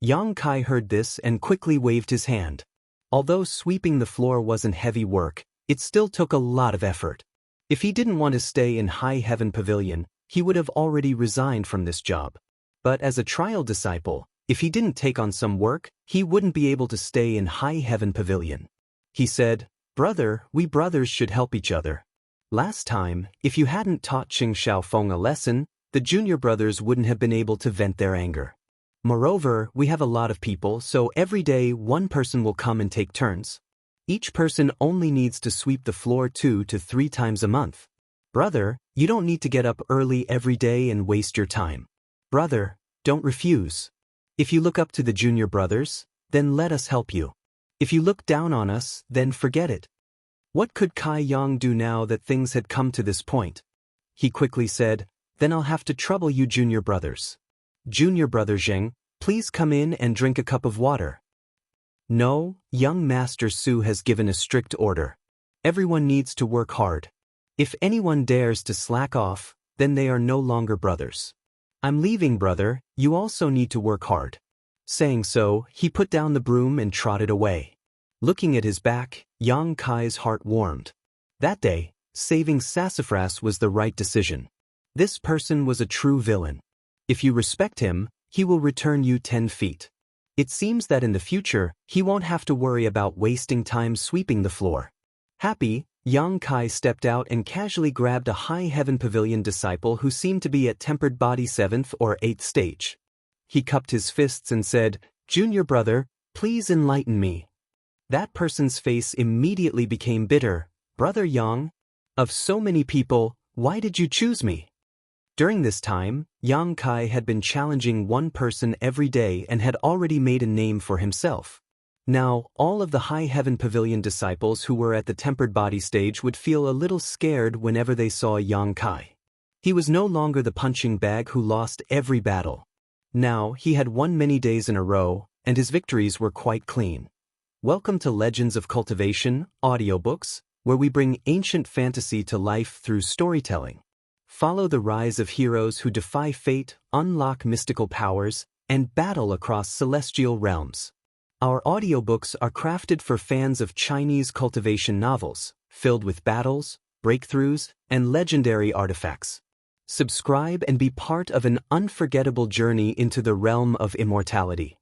Speaker 1: Yang Kai heard this and quickly waved his hand. Although sweeping the floor wasn't heavy work, it still took a lot of effort. If he didn't want to stay in High Heaven Pavilion, he would have already resigned from this job. But as a trial disciple, if he didn't take on some work, he wouldn't be able to stay in High Heaven Pavilion. He said, Brother, we brothers should help each other. Last time, if you hadn't taught Xianxia Feng a lesson, the junior brothers wouldn't have been able to vent their anger. Moreover, we have a lot of people, so every day one person will come and take turns. Each person only needs to sweep the floor 2 to 3 times a month. Brother, you don't need to get up early every day and waste your time. Brother, don't refuse. If you look up to the junior brothers, then let us help you. If you look down on us, then forget it. What could Kai Yang do now that things had come to this point? He quickly said, Then I'll have to trouble you junior brothers. Junior brother Zheng, please come in and drink a cup of water. No, young Master Su has given a strict order. Everyone needs to work hard. If anyone dares to slack off, then they are no longer brothers. I'm leaving, brother, you also need to work hard. Saying so, he put down the broom and trotted away. Looking at his back, Yang Kai's heart warmed. That day, saving Sassafras was the right decision. This person was a true villain. If you respect him, he will return you 10 feet. It seems that in the future, he won't have to worry about wasting time sweeping the floor. Happy, Yang Kai stepped out and casually grabbed a High Heaven Pavilion disciple who seemed to be at Tempered Body 7th or 8th stage. He cupped his fists and said, Junior brother, please enlighten me. That person's face immediately became bitter. Brother Yang, of so many people, why did you choose me? During this time, Yang Kai had been challenging one person every day and had already made a name for himself. Now, all of the High Heaven Pavilion disciples who were at the Tempered Body stage would feel a little scared whenever they saw Yang Kai. He was no longer the punching bag who lost every battle. Now, he had won many days in a row, and his victories were quite clean. Welcome to Legends of Cultivation, audiobooks, where we bring ancient fantasy to life through storytelling. Follow the rise of heroes who defy fate, unlock mystical powers, and battle across celestial realms. Our audiobooks are crafted for fans of Chinese cultivation novels, filled with battles, breakthroughs, and legendary artifacts. Subscribe and be part of an unforgettable journey into the realm of immortality.